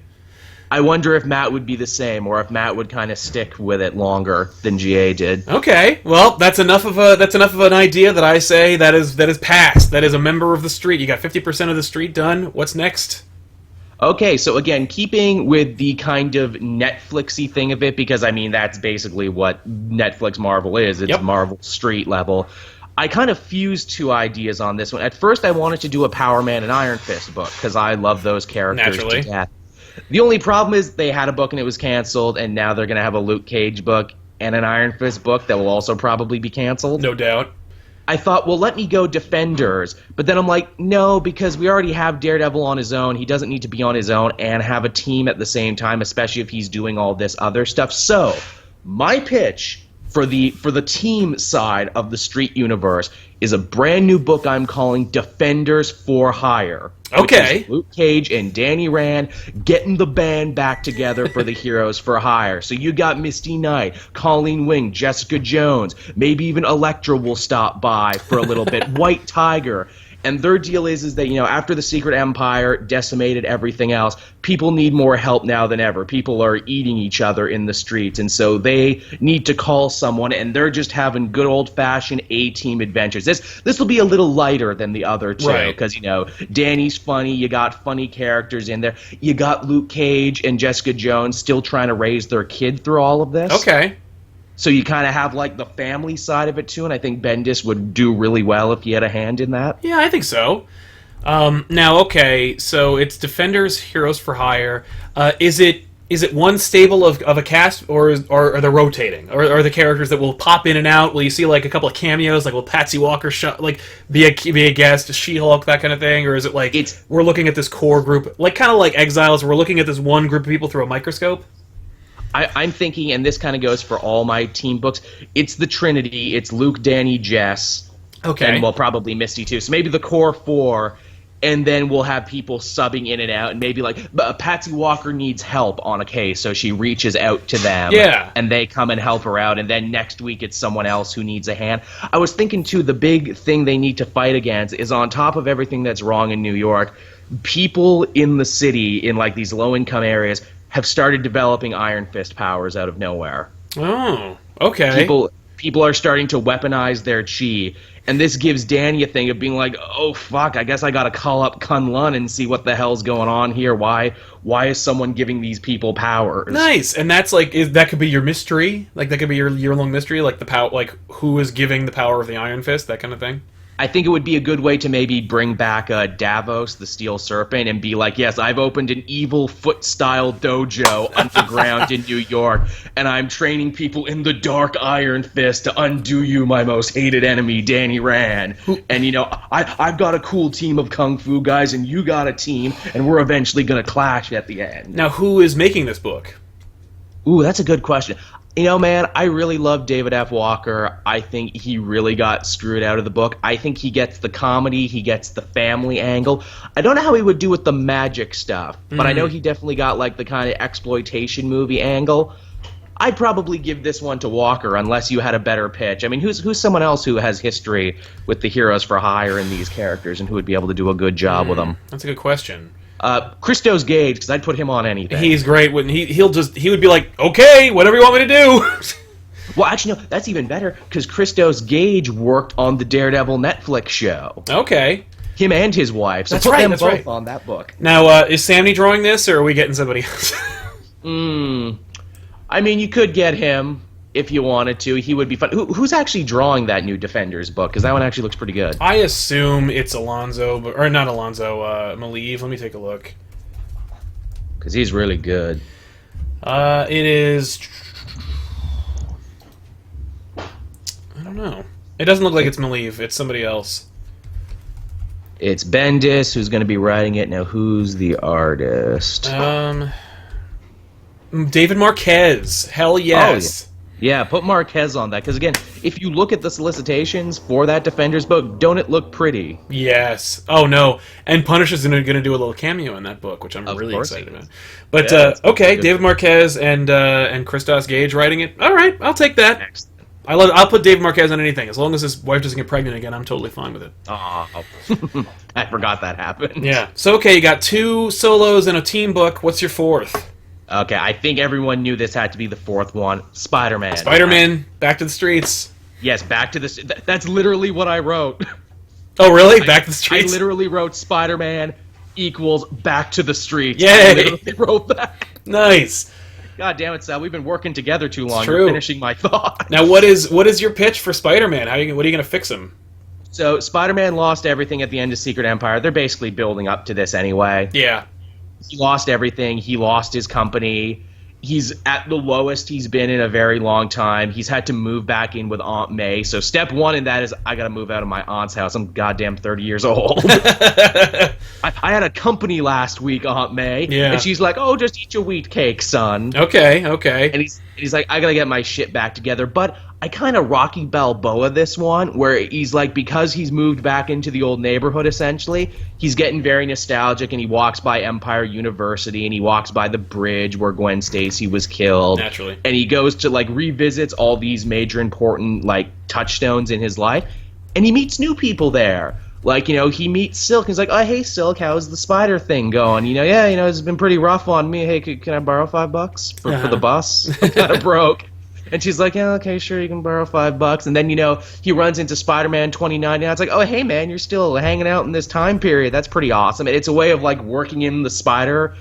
I wonder if Matt would be the same, or if Matt would kind of stick with it longer than GA did. Okay. Well, that's enough of an idea that I say that is passed. That is a member of the street. You got 50% of the street done. What's next? Okay, so again, keeping with the kind of Netflixy thing of it, because I mean that's basically what Netflix Marvel is. It's Marvel street level. I kind of fused two ideas on this one. At first, I wanted to do a Power Man and Iron Fist book because I love those characters to death. The only problem is they had a book and it was canceled, and now they're going to have a Luke Cage book and an Iron Fist book that will also probably be canceled. No doubt. I thought, well, let me go Defenders. But then I'm like, no, because we already have Daredevil on his own. He doesn't need to be on his own and have a team at the same time, especially if he's doing all this other stuff. So my pitch for the team side of the Street universe is a brand new book I'm calling Defenders for Hire. Okay. Luke Cage and Danny Rand getting the band back together for the Heroes for Hire. So you got Misty Knight, Colleen Wing, Jessica Jones, maybe even Elektra will stop by for a little bit, White Tiger. And their deal is that, after the Secret Empire decimated everything else, people need more help now than ever. People are eating each other in the streets, and so they need to call someone, and they're just having good old-fashioned A-team adventures. This will be a little lighter than the other two, because, Danny's funny, you got funny characters in there. You got Luke Cage and Jessica Jones still trying to raise their kid through all of this. Okay. So you kind of have, like, the family side of it, too, and I think Bendis would do really well if he had a hand in that. Yeah, I think so. Now, okay, so it's Defenders, Heroes for Hire. Is it one stable of a cast, or are they rotating? Or are the characters that will pop in and out? Will you see, like, a couple of cameos? Like, will Patsy Walker be a guest, She-Hulk, that kind of thing? Or is it, like, we're looking at this core group, like, kind of like Exiles, we're looking at this one group of people through a microscope? I'm thinking, and this kind of goes for all my team books, it's the Trinity. It's Luke, Danny, Jess. Okay. And, well, probably Misty, too. So maybe the core four, and then we'll have people subbing in and out. And maybe, like, Patsy Walker needs help on a case, so she reaches out to them. Yeah. And they come and help her out. And then next week it's someone else who needs a hand. I was thinking, too, the big thing they need to fight against is on top of everything that's wrong in New York, people in the city, in, like, these low-income areas, have started developing Iron Fist powers out of nowhere. Oh, okay. People are starting to weaponize their chi, and this gives Danny a thing of being like, oh, fuck, I guess I gotta call up Kunlun and see what the hell's going on here. Why is someone giving these people powers? Nice, and that's like, that could be your mystery? Like, that could be your year-long mystery? Like, who is giving the power of the Iron Fist, that kind of thing? I think it would be a good way to maybe bring back Davos, the Steel Serpent, and be like, yes, I've opened an evil foot-style dojo underground in New York, and I'm training people in the Dark Iron Fist to undo you, my most hated enemy, Danny Rand. And, I've got a cool team of kung fu guys, and you got a team, and we're eventually going to clash at the end. Now, who is making this book? Ooh, that's a good question. Man, I really love David F. Walker. I think he really got screwed out of the book. I think he gets the comedy, he gets the family angle. I don't know how he would do with the magic stuff, but I know he definitely got, like, the kind of exploitation movie angle. I'd probably give this one to Walker unless you had a better pitch. I mean, who's someone else who has history with the heroes for hire in these characters and who would be able to do a good job with them? That's a good question. Christos Gage, because I'd put him on anything. He's great. When he would be like, okay, whatever you want me to do. Well, actually, no, that's even better, because Christos Gage worked on the Daredevil Netflix show. Okay. Him and his wife. So That's put right, them that's both right. on that book. Now, is Samney drawing this, or are we getting somebody else? I mean, you could get him if you wanted to. He would be fun. Who's actually drawing that new Defenders book? Because that one actually looks pretty good. I assume it's Alonzo, or not Alonzo, Maleev. Let me take a look. Because he's really good. It is... I don't know. It doesn't look like it's Maleev. It's somebody else. It's Bendis who's going to be writing it. Now, who's the artist? David Marquez. Hell yes. Oh, yeah, put Marquez on that. Because, again, if you look at the solicitations for that Defenders book, don't it look pretty? Yes. Oh, no. And Punisher's going to do a little cameo in that book, which I'm really excited about. But, yeah, okay, David Marquez and Christos Gage writing it. All right, I'll take that. Excellent. I'll put David Marquez on anything. As long as his wife doesn't get pregnant again, I'm totally fine with it. Oh, I forgot that happened. Yeah. So, okay, you got 2 solos and a team book. What's your 4th? Okay, I think everyone knew this had to be the 4th one. Spider-Man. Spider-Man, back to the streets. Yes, back to the... That's literally what I wrote. Oh, really? Back to the streets? I literally wrote Spider-Man equals back to the streets. Yay! I literally wrote that. Nice. God damn it, Sal. We've been working together too long. True. You're finishing my thought. Now, what is your pitch for Spider-Man? What are you going to fix him? So, Spider-Man lost everything at the end of Secret Empire. They're basically building up to this anyway. Yeah. He lost everything. He lost his company. He's at the lowest he's been in a very long time. He's had to move back in with Aunt May. So step 1 in that is I got to move out of my aunt's house. I'm goddamn 30 years old. I had a company last week, Aunt May. Yeah. And she's like, oh, just eat your wheat cake, son. Okay. And he's like, I got to get my shit back together. But I kind of Rocky Balboa this one, where he's like, because he's moved back into the old neighborhood, essentially, he's getting very nostalgic, and he walks by Empire University, and he walks by the bridge where Gwen Stacy was killed. Naturally. And he goes to, like, revisits all these major important, like, touchstones in his life, and he meets new people there. Like, you know, he meets Silk, and he's like, oh, hey, Silk, how's the spider thing going? You know, yeah, you know, it's been pretty rough on me. Hey, can I borrow $5 for the bus? I'm kind of broke. And she's like, yeah, okay, sure, you can borrow $5. And then, you know, he runs into Spider-Man 2099. It's like, oh, hey, man, you're still hanging out in this time period. That's pretty awesome. And it's a way of, like, working in the Spider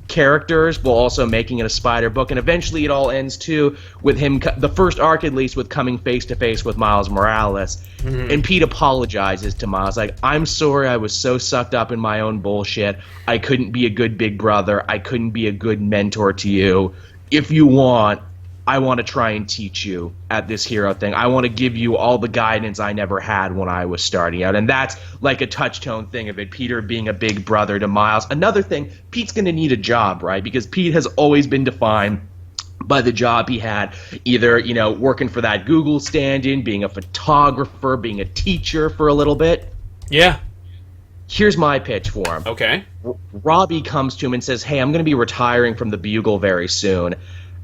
characters while also making it a Spider book. And eventually it all ends, too, with him, the first arc, at least, with coming face-to-face with Miles Morales. Mm-hmm. And Pete apologizes to Miles, like, I'm sorry I was so sucked up in my own bullshit. I couldn't be a good big brother. I couldn't be a good mentor to you. If you want, I want to try and teach you at this hero thing. I want to give you all the guidance I never had when I was starting out. And that's like a touchstone thing of it, Peter being a big brother to Miles. Another thing, Pete's going to need a job, right? Because Pete has always been defined by the job he had, either, you know, working for that Google stand-in, being a photographer, being a teacher for a little bit. Yeah. Here's my pitch for him. Okay. Robbie comes to him and says, hey, I'm going to be retiring from the Bugle very soon.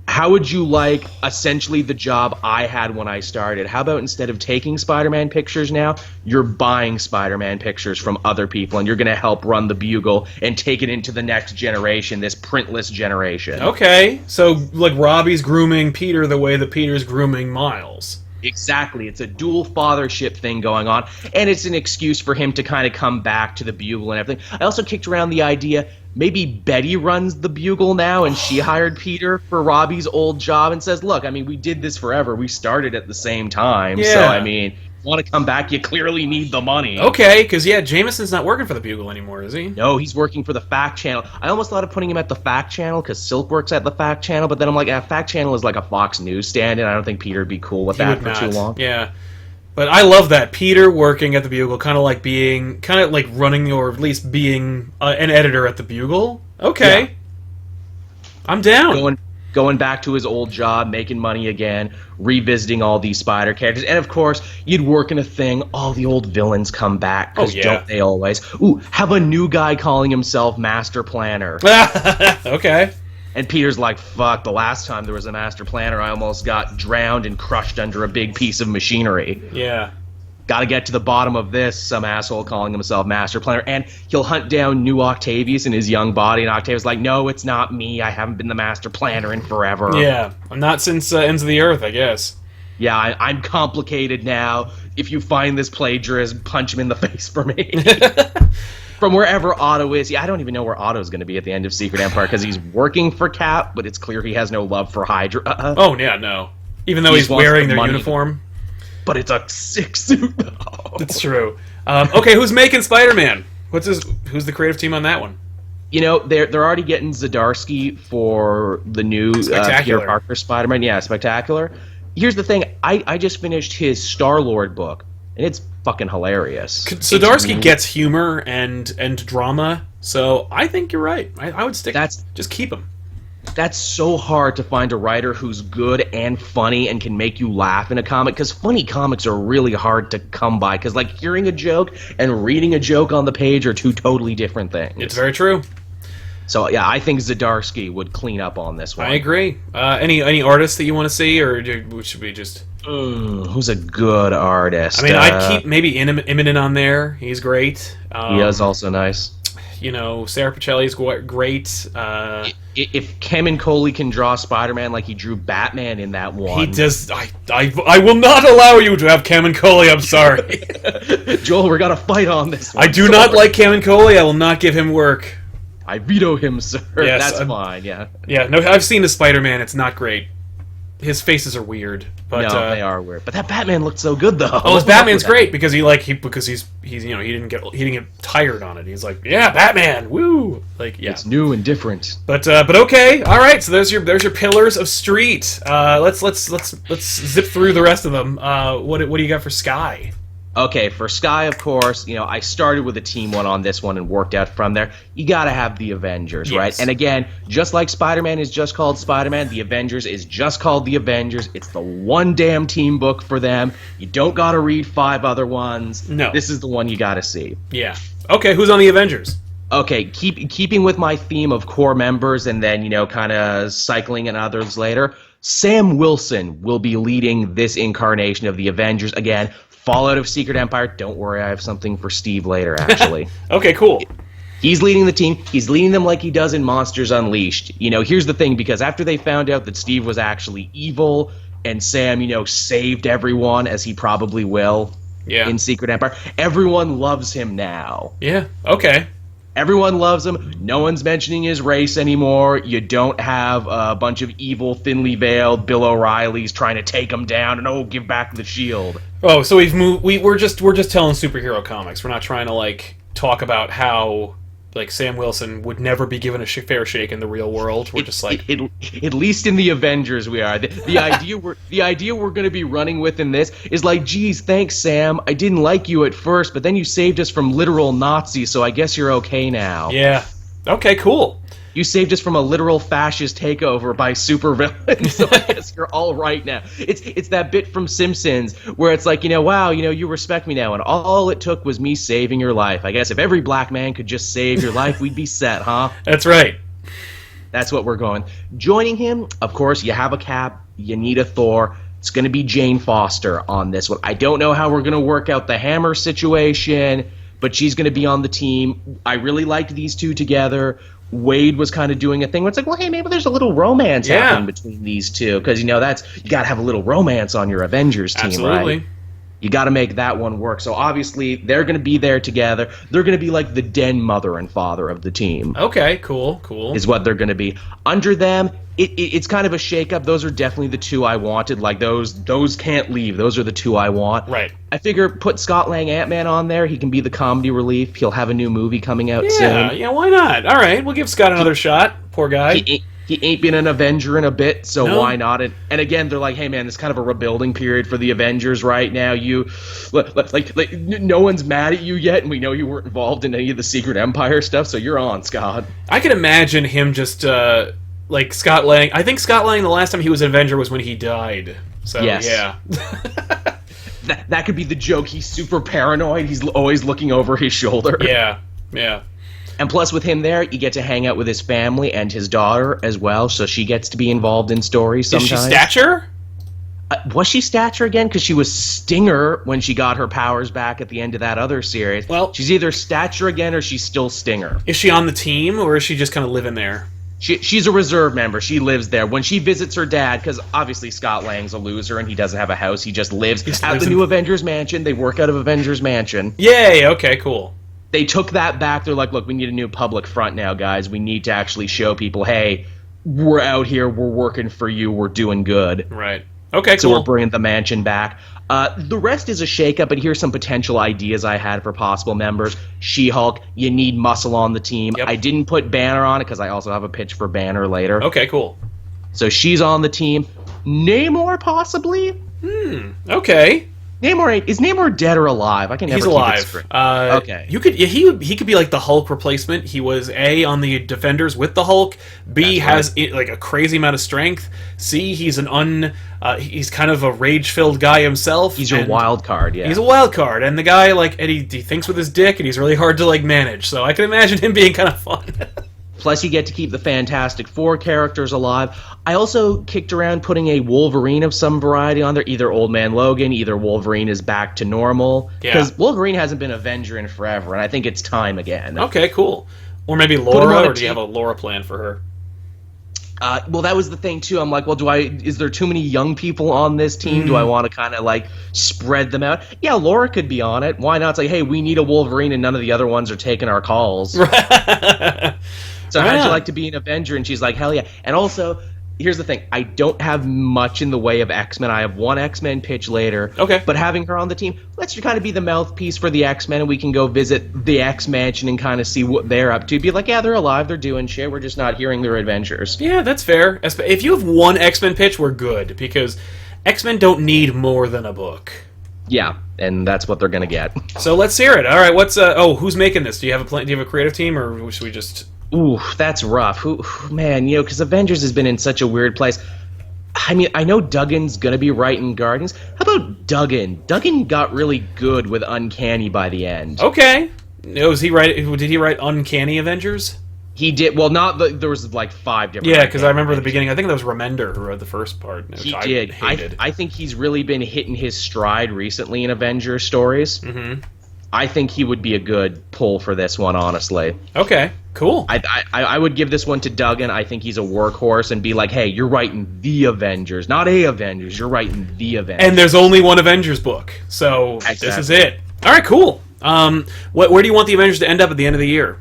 How would you like essentially the job I had when I started? How about instead of taking Spider-Man pictures now, you're buying Spider-Man pictures from other people, and you're going to help run the Bugle and take it into the next generation, this printless generation. Okay, so like Robbie's grooming Peter the way that Peter's grooming Miles. Exactly. It's a dual fathership thing going on, and it's an excuse for him to kind of come back to the Bugle and everything. I also kicked around the idea maybe Betty runs the Bugle now, and she hired Peter for Robbie's old job and says, look, I mean, we did this forever. We started at the same time. Yeah. So, I mean, want to come back, you clearly need the money. Okay, because, yeah, Jameson's not working for the Bugle anymore, is he? No, he's working for the Fact Channel. I almost thought of putting him at the Fact Channel because Silk works at the Fact Channel, but then I'm like, Fact Channel is like a Fox News stand, and I don't think Peter would be cool with that for too long. Yeah. But I love that. Peter working at the Bugle, kind of like running, or at least being an editor at the Bugle. Okay. Yeah. I'm down. Going back to his old job, making money again, revisiting all these Spider characters. And, of course, you'd work in a thing, all the old villains come back, because don't they always? Ooh, have a new guy calling himself Master Planner. Okay. And Peter's like, fuck, the last time there was a master planner, I almost got drowned and crushed under a big piece of machinery. Yeah. Gotta get to the bottom of this, some asshole calling himself master planner. And he'll hunt down new Octavius in his young body, and Octavius like, no, it's not me. I haven't been the master planner in forever. Yeah. I'm not since Ends of the Earth, I guess. Yeah, I'm complicated now. If you find this plagiarist, punch him in the face for me. From wherever Otto is. Yeah, I don't even know where Otto's going to be at the end of Secret Empire, because he's working for Cap, but it's clear he has no love for Hydra. Oh, yeah, no. Even though he's wearing their uniform. But it's a sick suit, though. It's true. Okay, who's making Spider-Man? Who's the creative team on that one? You know, they're already getting Zdarsky for the new Peter Parker Spider-Man. Yeah, Spectacular. Here's the thing. I just finished his Star-Lord book, and it's fucking hilarious. Zdarsky gets humor and drama, so I think you're right. I would stick. Just keep him. That's so hard to find a writer who's good and funny and can make you laugh in a comic, because funny comics are really hard to come by, because like hearing a joke and reading a joke on the page are two totally different things. It's very true. So yeah, I think Zdarsky would clean up on this one. I agree. Any artists that you want to see, or should we just... who's a good artist? I mean, I'd keep maybe Imminent on there. He's great. He is also nice. You know, Sarah Pacelli's great. If Kemen Coley can draw Spider-Man like he drew Batman in that one... He does... I will not allow you to have Kemen Coley, I'm sorry. Joel, we're gonna fight on this one. I do not like Kemen Coley. I will not give him work. I veto him, sir. Yes, that's fine, yeah. Yeah, no, I've seen the Spider-Man. It's not great. His faces are weird. But, no, they are weird. But that Batman looked so good, though. Oh, his Batman's great because he didn't get tired on it. He's like, yeah, Batman, woo, like yeah. It's new and different. But okay, all right. So there's your pillars of Street. Let's zip through the rest of them. What do you got for Sky? Okay, for Sky, of course, you know, I started with a team one on this one and worked out from there. You gotta have the Avengers, right? And again, just like Spider-Man is just called Spider-Man, the Avengers is just called the Avengers. It's the one damn team book for them. You don't gotta read 5 other ones. No. This is the one you gotta see. Yeah. Okay, who's on the Avengers? Okay, keeping with my theme of core members and then, you know, kind of cycling in others later, Sam Wilson will be leading this incarnation of the Avengers. Again, Fallout of Secret Empire. Don't worry, I have something for Steve later, actually. Okay, cool. He's leading the team. He's leading them like he does in Monsters Unleashed. You know, here's the thing, because after they found out that Steve was actually evil and Sam, you know, saved everyone, as he probably will in Secret Empire, everyone loves him now. Yeah, okay. Everyone loves him. No one's mentioning his race anymore. You don't have a bunch of evil, thinly veiled Bill O'Reillys trying to take him down and give back the shield. Oh, so we've moved. We're just telling superhero comics. We're not trying to like talk about how like Sam Wilson would never be given a fair shake in the real world. We're just like at least in the Avengers we are. The idea we're going to be running with in this is like, geez, thanks Sam. I didn't like you at first, but then you saved us from literal Nazis, so I guess you're okay now. Yeah. Okay, cool. You saved us from a literal fascist takeover by supervillains, so I guess you're all right now. It's that bit from Simpsons where it's like, you know, wow, you know, you respect me now, and all it took was me saving your life. I guess if every black man could just save your life, we'd be set, huh? That's right. That's what we're going. Joining him, of course, you have a Cap, you need a Thor. It's going to be Jane Foster on this one. I don't know how we're going to work out the Hammer situation, but she's going to be on the team. I really liked these two together. Wade was kind of doing a thing where it's like, well, hey, maybe there's a little romance happening between these two, because, you know, you got to have a little romance on your Avengers team, right? You got to make that one work. So obviously they're going to be there together. They're going to be like the den mother and father of the team. Okay, cool. Is what they're going to be. Under them, it's kind of a shakeup. Those are definitely the two I wanted. Like those can't leave. Those are the two I want. Right. I figure put Scott Lang Ant-Man on there. He can be the comedy relief. He'll have a new movie coming out soon. Yeah, why not? All right, we'll give Scott another shot. Poor guy. He ain't been an Avenger in a bit, so why not? And again, they're like, hey man, it's kind of a rebuilding period for the Avengers right now. You, like, no one's mad at you yet, and we know you weren't involved in any of the Secret Empire stuff, so you're on, Scott. I can imagine him just like Scott Lang. I think Scott Lang, the last time he was an Avenger was when he died. So yes. Yeah. that could be the joke. He's super paranoid. He's always looking over his shoulder. Yeah. And plus, with him there, you get to hang out with his family and his daughter as well, so she gets to be involved in stories sometimes. Is she Stature? Was she Stature again? Because she was Stinger when she got her powers back at the end of that other series. Well, she's either Stature again or she's still Stinger. Is she on the team, or is she just kind of living there? She's a reserve member. She lives there. When she visits her dad, because obviously Scott Lang's a loser and he doesn't have a house, he just lives at the new Avengers Mansion. They work out of Avengers Mansion. Yay, okay, cool. They took that back. They're like, look, we need a new public front now, guys. We need to actually show people, hey, we're out here, we're working for you, we're doing good. Right. Okay, cool. So we're bringing the mansion back. The rest is a shakeup, but here's some potential ideas I had for possible members. She-Hulk, you need muscle on the team. Yep. I didn't put Banner on it because I also have a pitch for Banner later. Okay, cool. So she's on the team. Namor, possibly? Okay. Namor, is Namor dead or alive? I can never He's keep alive. it straight. Okay. He could be like the Hulk replacement. He was A, on the Defenders with the Hulk. B, has like a crazy amount of strength. C, he's he's kind of a rage-filled guy himself. He's your wild card, yeah. He's a wild card, and the guy and he thinks with his dick, and he's really hard to manage. So I can imagine him being kind of fun. Plus, you get to keep the Fantastic Four characters alive. I also kicked around putting a Wolverine of some variety on there. Either Old Man Logan, either Wolverine is back to normal. Because Wolverine hasn't been Avenger in forever, and I think it's time again. Okay, cool. Or maybe Laura, or do you have a Laura plan for her? Well, that was the thing, too. I'm like, well, is there too many young people on this team? Do I want to kind of, spread them out? Yeah, Laura could be on it. Why not say, hey, we need a Wolverine, and none of the other ones are taking our calls? So how'd you like to be an Avenger? And she's like, hell yeah. And also, here's the thing. I don't have much in the way of X-Men. I have one X-Men pitch later. Okay. But having her on the team lets you kind of be the mouthpiece for the X-Men, and we can go visit the X-Mansion and kind of see what they're up to. Be like, yeah, they're alive. They're doing shit. We're just not hearing their adventures. Yeah, that's fair. If you have one X-Men pitch, we're good. Because X-Men don't need more than a book. Yeah, and that's what they're going to get. So let's hear it. All right, who's making this? Do you have a plan? Do you have a creative team, or should we just... Ooh, that's rough. Man, because Avengers has been in such a weird place. I mean, I know Duggan's going to be writing Guardians. How about Duggan? Duggan got really good with Uncanny by the end. Okay. Did he write Uncanny Avengers? He did. Well, there was 5 different. Yeah, because I remember the beginning. I think that was Remender who wrote the first part, which he did. I hated. I think he's really been hitting his stride recently in Avengers stories. Mm-hmm. I think he would be a good pull for this one, honestly. Okay, cool. I would give this one to Duggan. I think he's a workhorse and be like, hey, you're writing the Avengers, not a Avengers. You're writing the Avengers. And there's only one Avengers book, so This is it. All right, cool. Where do you want the Avengers to end up at the end of the year?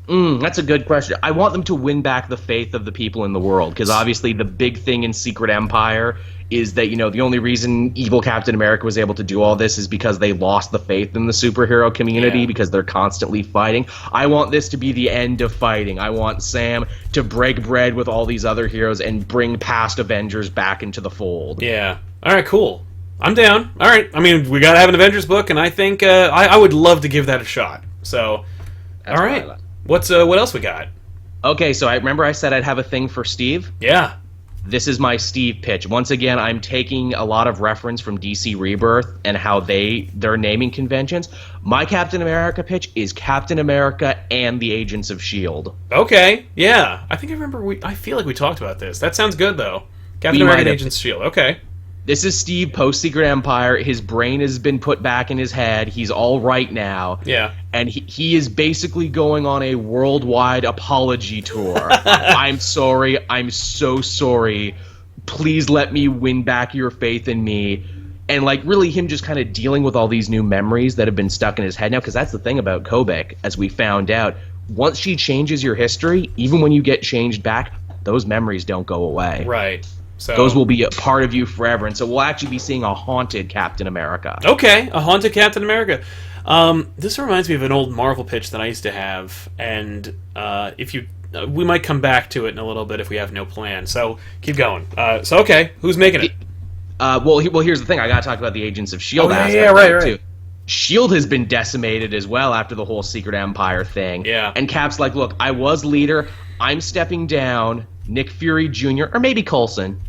That's a good question. I want them to win back the faith of the people in the world, because obviously the big thing in Secret Empire is that, the only reason evil Captain America was able to do all this is because they lost the faith in the superhero community because they're constantly fighting. I want this to be the end of fighting. I want Sam to break bread with all these other heroes and bring past Avengers back into the fold. Yeah. All right, cool. I'm down. All right. I mean, we got to have an Avengers book, and I think I would love to give that a shot. So, all right. What else we got? Okay, so I said I'd have a thing for Steve. Yeah. This is my Steve pitch. Once again, I'm taking a lot of reference from DC Rebirth and how their naming conventions. My Captain America pitch is Captain America and the Agents of S.H.I.E.L.D. Okay, yeah. I think I remember I feel like we talked about this. That sounds good, though. Captain America and Agents of S.H.I.E.L.D. Okay. This is Steve post-Secret Empire. His brain has been put back in his head. He's all right now. Yeah. And he is basically going on a worldwide apology tour. I'm sorry. I'm so sorry. Please let me win back your faith in me. And, really him just kind of dealing with all these new memories that have been stuck in his head now. Because that's the thing about Kobik, as we found out. Once she changes your history, even when you get changed back, those memories don't go away. Right. So those will be a part of you forever, and so we'll actually be seeing a haunted Captain America. Okay, a haunted Captain America. This reminds me of an old Marvel pitch that I used to have, and we might come back to it in a little bit if we have no plan. So keep going. Okay, who's making it? Well, here's the thing. I got to talk about the Agents of S.H.I.E.L.D. Yeah, right. Too. S.H.I.E.L.D. has been decimated as well after the whole Secret Empire thing. Yeah. And Cap's like, look, I was leader. I'm stepping down. Nick Fury Jr., or maybe Coulson.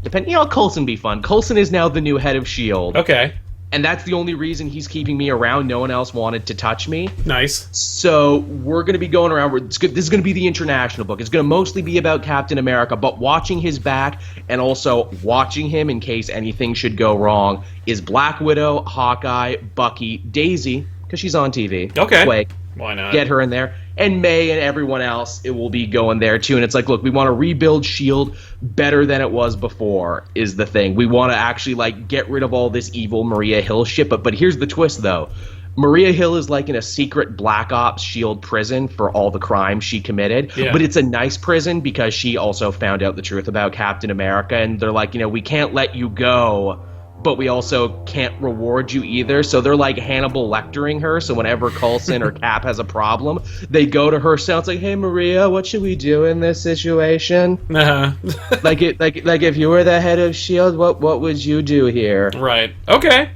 Coulson be fun. Coulson is now the new head of S.H.I.E.L.D. Okay. And that's the only reason he's keeping me around. No one else wanted to touch me. Nice. So we're going to be going around. This is going to be the international book. It's going to mostly be about Captain America, but watching his back and also watching him in case anything should go wrong is Black Widow, Hawkeye, Bucky, Daisy, because she's on TV. Okay. Quake. Why not? Get her in there. And May and everyone else, it will be going there too. And it's like, look, we want to rebuild S.H.I.E.L.D. better than it was before is the thing. We want to actually like get rid of all this evil Maria Hill shit. But here's the twist though. Maria Hill is like in a secret Black Ops S.H.I.E.L.D. prison for all the crimes she committed. Yeah. But it's a nice prison because she also found out the truth about Captain America. And they're like, we can't let you go, but we also can't reward you either. So they're like Hannibal Lectering her. So whenever Coulson or Cap has a problem, they go to her cell. It's like, hey Maria, what should we do in this situation? Uh-huh. like if you were the head of S.H.I.E.L.D., what would you do here? Right. Okay.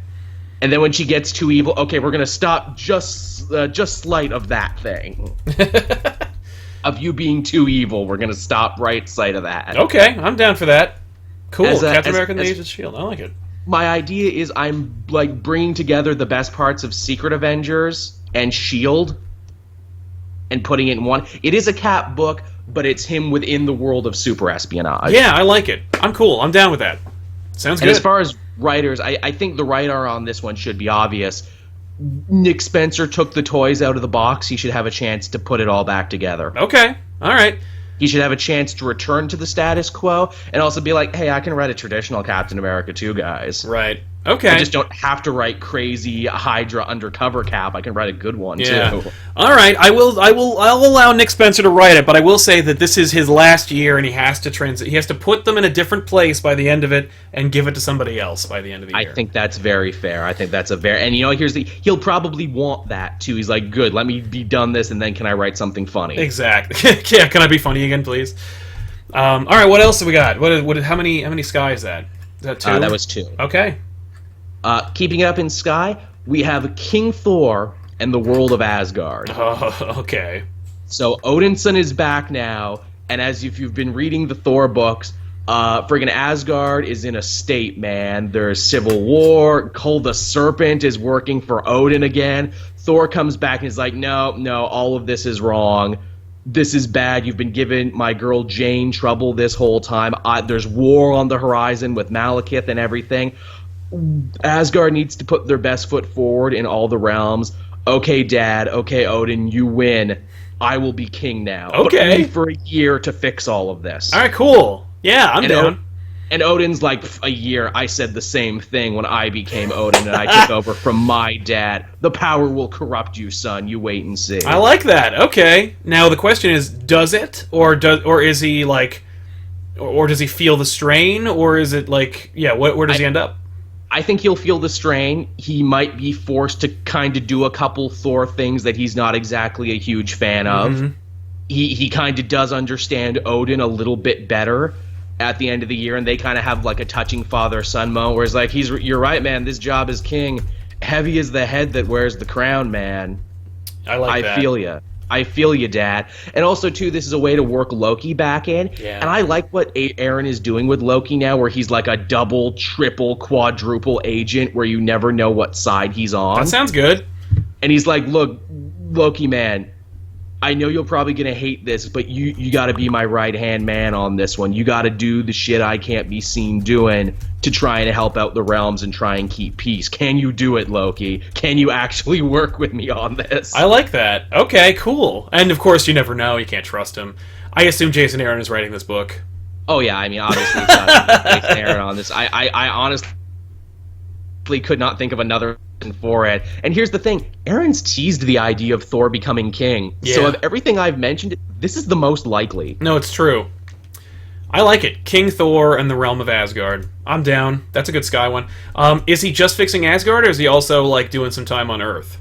And then when she gets too evil, okay, we're gonna stop just slight of that thing. Of you being too evil, we're gonna stop right sight of that. Okay, I'm down for that. Cool. Captain America and the as- Agents of S.H.I.E.L.D. I like it. My idea is I'm like bringing together the best parts of Secret Avengers and S.H.I.E.L.D. and putting it in one. It is a Cap book, but it's him within the world of super espionage. Yeah, I like it. I'm cool. I'm down with that. Sounds And good. as far as writers, I think the writer on this one should be obvious. Nick Spencer took the toys out of the box. He should have a chance to put it all back together. Okay. All right. He should have a chance to return to the status quo and also be like, hey, I can write a traditional Captain America too, guys. Right. Okay. I just don't have to write crazy Hydra undercover Cap. I can write a good one too. All right. I'll allow Nick Spencer to write it, but I will say that this is his last year, and he has to He has to put them in a different place by the end of it, and give it to somebody else by the end of the year. I think that's very fair. I think that's a very, and he'll probably want that too. He's like, good, let me be done this, and then can I write something funny? Exactly. Yeah. Can I be funny again, please? All right. What else have we got? How many Sky is that? Is that 2? That was 2. Okay. Keeping it up in Sky, we have King Thor and the world of Asgard. Oh, okay. So Odinson is back now, and as if you've been reading the Thor books, friggin' Asgard is in a state, man. There's civil war. Kull the Serpent is working for Odin again. Thor comes back and is like, no, all of this is wrong. This is bad. You've been giving my girl Jane trouble this whole time. There's war on the horizon with Malekith and everything. Asgard needs to put their best foot forward in all the realms. Okay, Dad. Okay, Odin, you win. I will be king now. Okay. But only for a year to fix all of this. All right, cool. Yeah, I'm down. And Odin's like, a year. I said the same thing when I became Odin and I took over from my dad. The power will corrupt you, son. You wait and see. I like that. Okay. Now the question is, does it, or is he like, or does he feel the strain, or is it like, yeah, where does he end up? I think he'll feel the strain. He might be forced to kind of do a couple Thor things that he's not exactly a huge fan of. Mm-hmm. He kind of does understand Odin a little bit better at the end of the year, and they kind of have like a touching father-son moment where it's like, you're right, man, this job as king, heavy is the head that wears the crown, man. I that. I feel you, Dad. And also, too, this is a way to work Loki back in. Yeah. And I like what Aaron is doing with Loki now, where he's like a double, triple, quadruple agent where you never know what side he's on. That sounds good. And he's like, look, Loki, man, I know you're probably going to hate this, but you got to be my right-hand man on this one. You got to do the shit I can't be seen doing to try and help out the realms and try and keep peace. Can you do it, Loki? Can you actually work with me on this? I like that. Okay, cool. And of course, you never know. You can't trust him. I assume Jason Aaron is writing this book. Oh, yeah. I mean, obviously, it's not Jason Aaron on this. I honestly could not think of another for it. And here's the thing. Aaron's teased the idea of Thor becoming king. Yeah. So of everything I've mentioned, this is the most likely. No, it's true. I like it. King Thor and the realm of Asgard. I'm down. That's a good Sky one. Is he just fixing Asgard, or is he also like doing some time on Earth?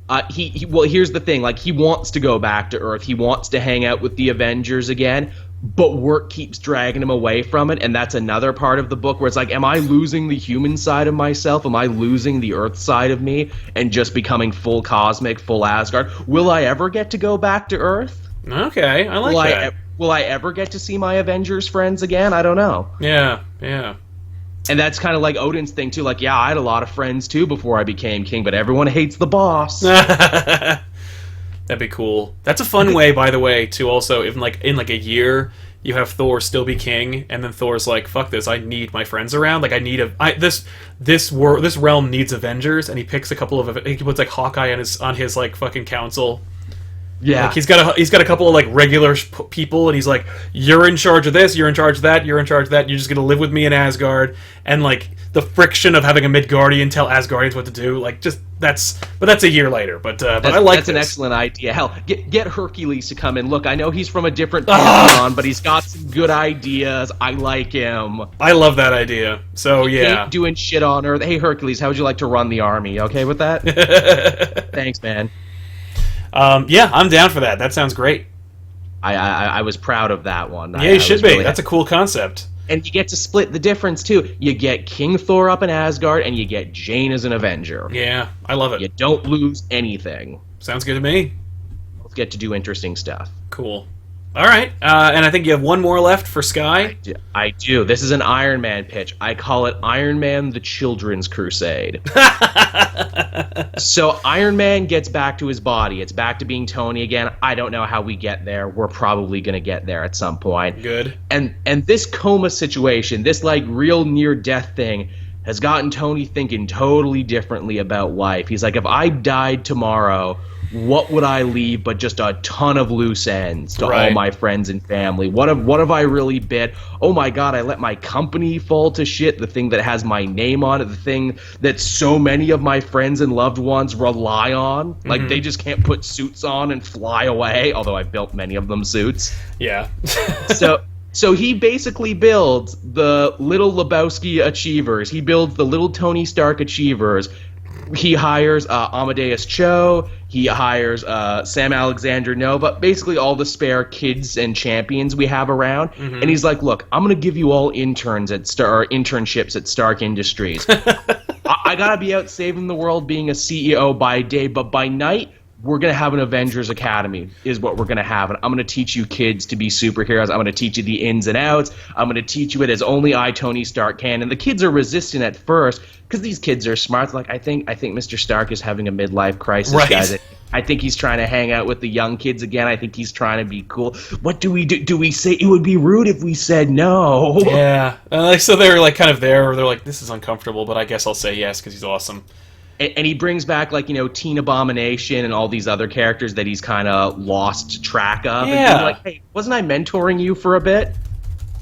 Well, here's the thing. Like, he wants to go back to Earth. He wants to hang out with the Avengers again, but work keeps dragging him away from it, and that's another part of the book where it's like, am I losing the human side of myself? Am I losing the Earth side of me and just becoming full cosmic, full Asgard? Will I ever get to go back to Earth? Okay, I like that. Will I ever get to see my Avengers friends again? I don't know. Yeah. And that's kind of like Odin's thing too. Like, yeah, I had a lot of friends too before I became king, but everyone hates the boss. That'd be cool. That's a fun way, by the way, to also in a year you have Thor still be king, and then Thor's like, "Fuck this! I need my friends around. Like, I need this realm needs Avengers," and he picks a couple of he puts like Hawkeye on his like fucking council. Yeah, like, he's got a couple of like regular people, and he's like, "You're in charge of this. You're in charge of that. You're in charge of that. You're just gonna live with me in Asgard." And like the friction of having a Midgardian tell Asgardians what to do, like that's a year later. But I like that's an excellent idea. Hell, get Hercules to come in. Look, I know he's from a different pantheon, but he's got some good ideas. I like him. I love that idea. So he ain't doing shit on Earth. Hey Hercules, how would you like to run the army? Okay with that? Thanks, man. Yeah, I'm down for that. That sounds great. I was proud of that one. Yeah, you should be. Really That's a cool concept. And you get to split the difference, too. You get King Thor up in Asgard, and you get Jane as an Avenger. Yeah, I love it. You don't lose anything. Sounds good to me. Both get to do interesting stuff. Cool. All right, and I think you have one more left for Sky. I do. This is an Iron Man pitch. I call it Iron Man the Children's Crusade. So Iron Man gets back to his body. It's back to being Tony again. I don't know how we get there. We're probably going to get there at some point. Good. And this coma situation, this like real near-death thing, has gotten Tony thinking totally differently about life. He's like, if I died tomorrow, what would I leave but just a ton of loose ends to all my friends and family? What have I really bit? Oh my god, I let my company fall to shit, the thing that has my name on it, the thing that so many of my friends and loved ones rely on. Mm-hmm. Like, they just can't put suits on and fly away, although I've built many of them suits. Yeah. So he basically builds the little Lebowski achievers. He builds the little Tony Stark achievers. He hires Amadeus Cho. He hires Sam Alexander Nova. Basically all the spare kids and champions we have around. Mm-hmm. And he's like, look, I'm going to give you all internships at Stark Industries. I got to be out saving the world, being a CEO by day, but by night, we're going to have an Avengers Academy is what we're going to have. And I'm going to teach you kids to be superheroes. I'm going to teach you the ins and outs. I'm going to teach you it as only I, Tony Stark, can. And the kids are resistant at first because these kids are smart. Like, I think Mr. Stark is having a midlife crisis, guys. I think he's trying to hang out with the young kids again. I think he's trying to be cool. What do we do? Do we say it would be rude if we said no? Yeah. So they're like kind of there, or they're like, this is uncomfortable, but I guess I'll say yes because he's awesome. And he brings back, like, you know, Teen Abomination and all these other characters that he's kind of lost track of. Yeah. And like, hey, wasn't I mentoring you for a bit?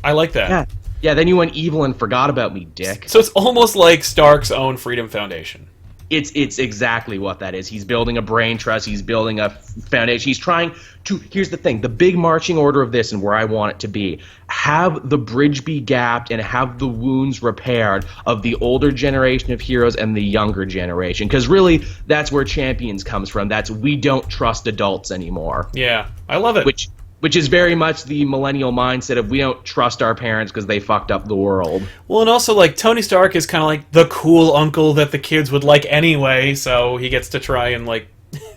I like that. Yeah, then you went evil and forgot about me, dick. So it's almost like Stark's own Freedom Foundation. It's exactly what that is. He's building a brain trust. He's building a foundation. He's trying to... Here's the thing. The big marching order of this and where I want it to be, have the bridge be gapped and have the wounds repaired of the older generation of heroes and the younger generation. Because really, that's where Champions comes from. That's we don't trust adults anymore. Yeah, I love it. Which is very much the millennial mindset of we don't trust our parents because they fucked up the world. Well, and also, like, Tony Stark is kind of like the cool uncle that the kids would like anyway, so he gets to try and, like,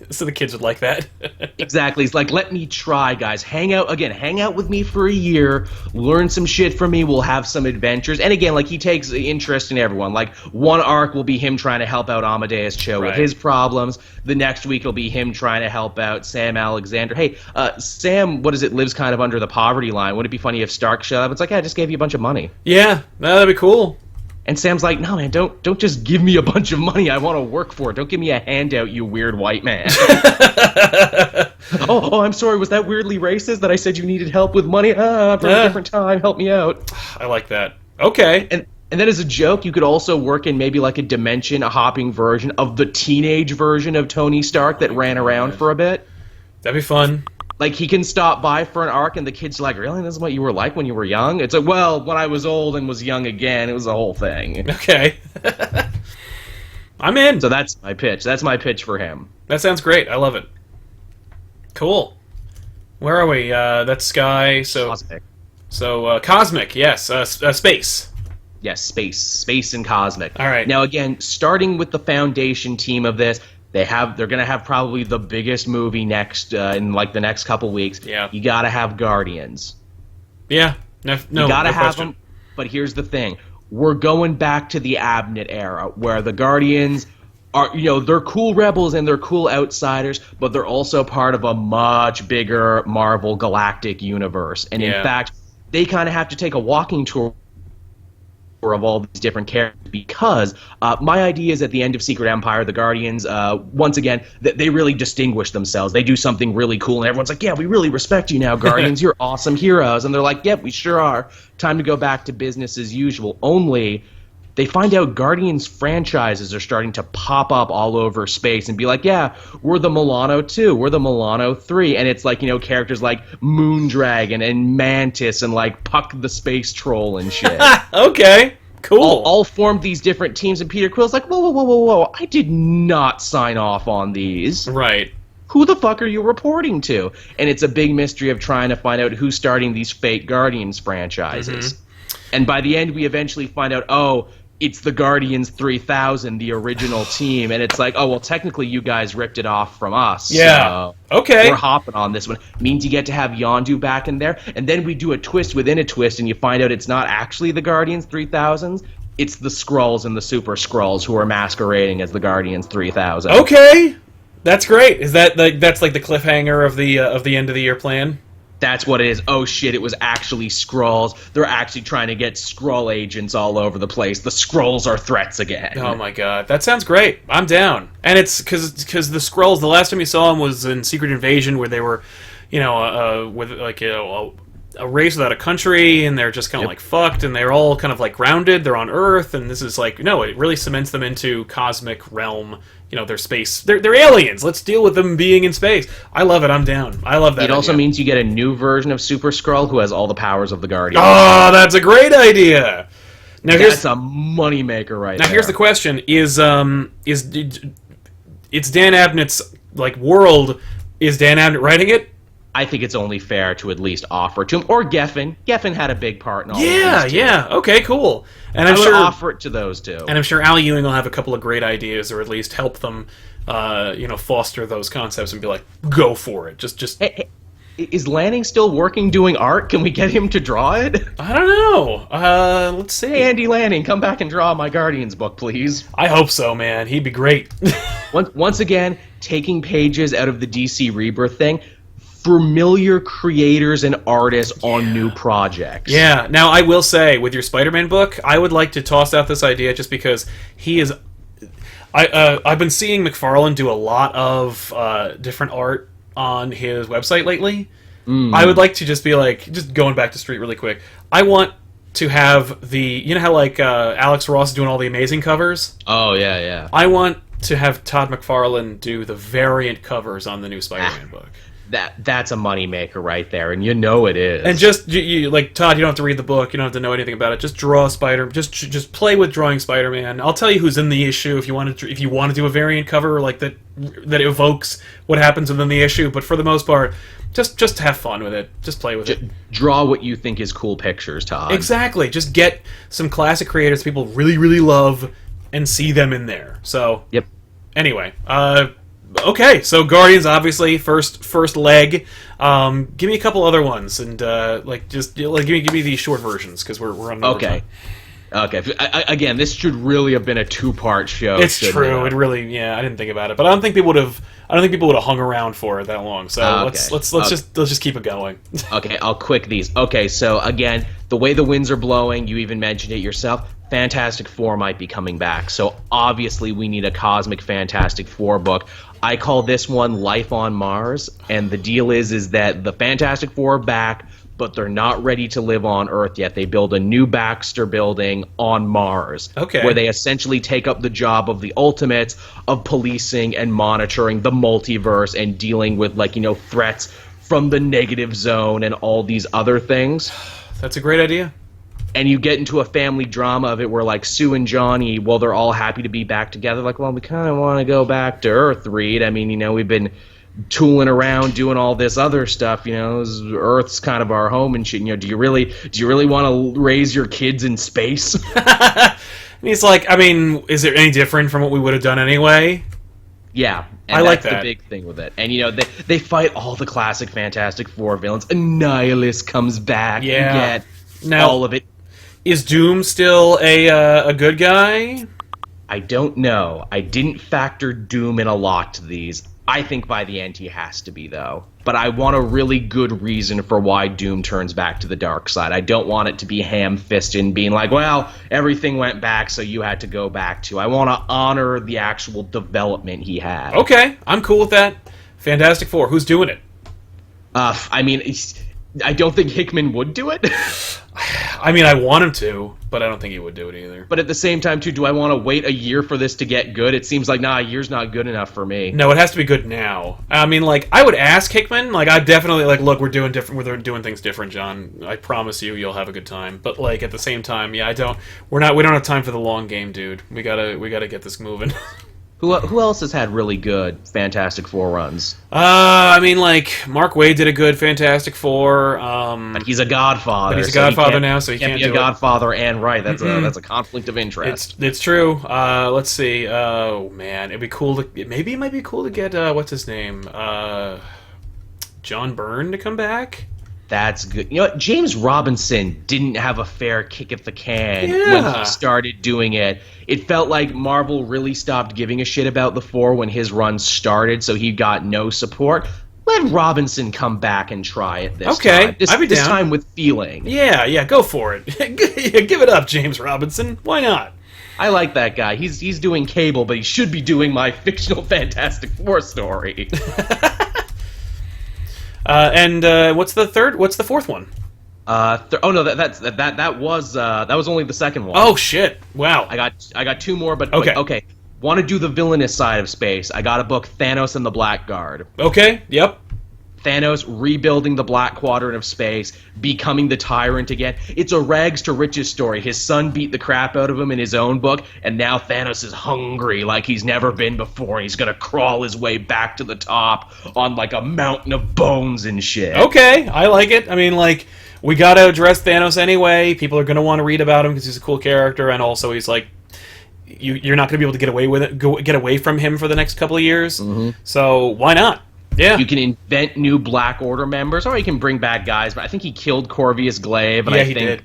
so the kids would like that. Exactly. It's like, let me try, guys. Hang out with me for a year, learn some shit from me, we'll have some adventures. And again, like, he takes interest in everyone. Like, one arc will be him trying to help out Amadeus Cho with his problems. The next week will be him trying to help out Sam Alexander. Hey, Sam, lives kind of under the poverty line. Wouldn't it be funny if Stark showed up? It's like, I just gave you a bunch of money. Yeah, that'd be cool. And Sam's like, no, man, don't just give me a bunch of money. I want to work for it. Don't give me a handout, you weird white man. oh, I'm sorry. Was that weirdly racist that I said you needed help with money? I'm from a different time. Help me out. I like that. Okay. And then as a joke, you could also work in maybe like a dimension-hopping version of the teenage version of Tony Stark that ran around for a bit. That'd be fun. Like, he can stop by for an arc, and the kid's like, really? This is what you were like when you were young? It's like, well, when I was old and was young again, it was a whole thing. Okay. I'm in. So that's my pitch. That's my pitch for him. That sounds great. I love it. Cool. Where are we? That's Sky. So Cosmic. So, Cosmic, yes. Space. Yes, Space and Cosmic. All right. Now, again, starting with the foundation team of this, they're going to have probably the biggest movie next in like the next couple weeks. Yeah. You got to have Guardians. Yeah. No, you got to no have question. them. But here's the thing. we're going back to the Abnett era, where the Guardians are, they're cool rebels and they're cool outsiders, but they're also part of a much bigger Marvel galactic universe. And in fact, they kind of have to take a walking tour of all these different characters, because my idea is at the end of Secret Empire, the Guardians, once again, they really distinguish themselves. They do something really cool, and everyone's like, yeah, we really respect you now, Guardians. You're awesome heroes. And they're like, yep, we sure are. Time to go back to business as usual. Only they find out Guardians franchises are starting to pop up all over space and be like, yeah, we're the Milano 2, we're the Milano 3. And it's like, characters like Moondragon and Mantis and like Puck the Space Troll and shit. Okay, cool. All formed these different teams, and Peter Quill's like, whoa, I did not sign off on these. Right. Who the fuck are you reporting to? And it's a big mystery of trying to find out who's starting these fake Guardians franchises. Mm-hmm. And by the end, we eventually find out, it's the Guardians 3000, the original team. And it's like, well, technically you guys ripped it off from us. Yeah. So okay. We're hopping on this one. Means you get to have Yondu back in there. And then we do a twist within a twist, and you find out it's not actually the Guardians 3000s. It's the Skrulls and the Super Skrulls who are masquerading as the Guardians 3000. Okay. That's great. Is that that's like the cliffhanger of the end of the year plan? That's what it is. Oh shit, it was actually Skrulls. They're actually trying to get Skrull agents all over the place. The Skrulls are threats again. Oh my god, that sounds great. I'm down. And it's because the Skrulls, the last time you saw them was in Secret Invasion, where they were, with like a race without a country, and they're just kind of like fucked, and they're all kind of like grounded. They're on Earth, and this is like, no, it really cements them into cosmic realm. They're space. They're aliens. Let's deal with them being in space. I love it. I'm down. I love that. It also means you get a new version of Super Skrull who has all the powers of the Guardians. Oh, that's a great idea. Now that's a moneymaker right there. Now here's the question: Is it's Dan Abnett's like world? Is Dan Abnett writing it? I think it's only fair to at least offer it to him, or Geffen. Geffen had a big part in all of this too. Yeah. Okay, cool. And I would offer it to those two. And I'm sure Al Ewing will have a couple of great ideas, or at least help them, foster those concepts and be like, go for it. Just. Hey, is Lanning still working doing art? Can we get him to draw it? I don't know. Let's see. Hey, Andy Lanning, come back and draw my Guardians book, please. I hope so, man. He'd be great. Once again, taking pages out of the DC Rebirth thing. Familiar creators and artists on new projects. Yeah. Now, I will say, with your Spider-Man book, I would like to toss out this idea just because he is... I've been seeing McFarlane do a lot of different art on his website lately. I would like to just be like, just going back to Street really quick, I want to have the... how like Alex Ross is doing all the amazing covers? Oh, yeah. I want to have Todd McFarlane do the variant covers on the new Spider-Man book. That's a moneymaker right there, and it is. And just you like Todd, you don't have to read the book, you don't have to know anything about it. Just draw just play with drawing Spider-Man. I'll tell you who's in the issue if you want to do a variant cover like that evokes what happens within the issue. But for the most part, just have fun with it. Just play with it. Draw what you think is cool pictures, Todd. Exactly. Just get some classic creators people really, really love and see them in there. So yep. Anyway, okay, so Guardians, obviously, first leg. Give me a couple other ones, and give me these short versions because we're on. Okay. Again, this should really have been a 2-part show. It's true. It really, I didn't think about it, but I don't think people would have hung around for it that long. So let's just keep it going. Okay, I'll quick these. Okay, so again, the way the winds are blowing, you even mentioned it yourself. Fantastic Four might be coming back, so obviously we need a cosmic Fantastic Four book. I call this one Life on Mars, and the deal is that the Fantastic Four are back, but they're not ready to live on Earth yet. They build a new Baxter building on Mars, where they essentially take up the job of the Ultimates of policing and monitoring the multiverse and dealing with threats from the negative zone and all these other things. That's a great idea. And you get into a family drama of it where, Sue and Johnny, they're all happy to be back together. We kind of want to go back to Earth, Reed. I mean, we've been tooling around doing all this other stuff. Earth's kind of our home and shit. Do you really want to raise your kids in space? He's like, I mean, is it any different from what we would have done anyway? Yeah, and I like that's that. The big thing with it. And they fight all the classic Fantastic Four villains. Annihilus comes back. Yeah. You get all of it. Is Doom still a good guy? I don't know. I didn't factor Doom in a lot to these. I think by the end he has to be, though. But I want a really good reason for why Doom turns back to the dark side. I don't want it to be ham-fisted and being like, well, everything went back, so you had to go back to. I want to honor the actual development he had. Okay, I'm cool with that. Fantastic Four, who's doing it? I mean, I don't think Hickman would do it. I mean, I want him to, but I don't think he would do it either. But at the same time, too, do I want to wait a year for this to get good? It seems like, a year's not good enough for me. No, it has to be good now. I mean, like, I would ask Hickman, like, I definitely, like, look, we're doing doing things different, John. I promise you'll have a good time. But, like, at the same time, yeah, we don't have time for the long game, dude. We gotta get this moving. Who else has had really good Fantastic Four runs? I mean, like, Mark Waid did a good Fantastic Four. But he's a Godfather. But he's a Godfather now, so he can't be a Godfather and right. That's a conflict of interest. It's true. Let's see. Oh man, it'd be cool to maybe it might be cool to get what's his name, John Byrne to come back. That's good. You know what? James Robinson didn't have a fair kick at the can when he started doing it. It felt like Marvel really stopped giving a shit about the Four when his run started, so he got no support. Let Robinson come back and try it this time. I'd be down. This time with feeling. Yeah, go for it. Give it up, James Robinson. Why not? I like that guy. He's doing Cable, but he should be doing my fictional Fantastic Four story. And what's the fourth one? That was only the second one. Oh shit! Wow. I got two more, but okay. Okay. Want to do the villainous side of space? I got a book, Thanos and the Blackguard. Okay. Yep. Thanos rebuilding the Black Quadrant of space, becoming the tyrant again. It's a rags to riches story. His son beat the crap out of him in his own book, and now Thanos is hungry like he's never been before. He's gonna crawl his way back to the top on like a mountain of bones and shit. Okay, I like it. I mean, like, we gotta address Thanos anyway. People are gonna want to read about him because he's a cool character, and also he's like, you're not gonna be able to get away with it, get away from him for the next couple of years. Mm-hmm. So why not? Yeah. You can invent new Black Order members, or you can bring back guys, but I think he killed Corvus Glaive, and I think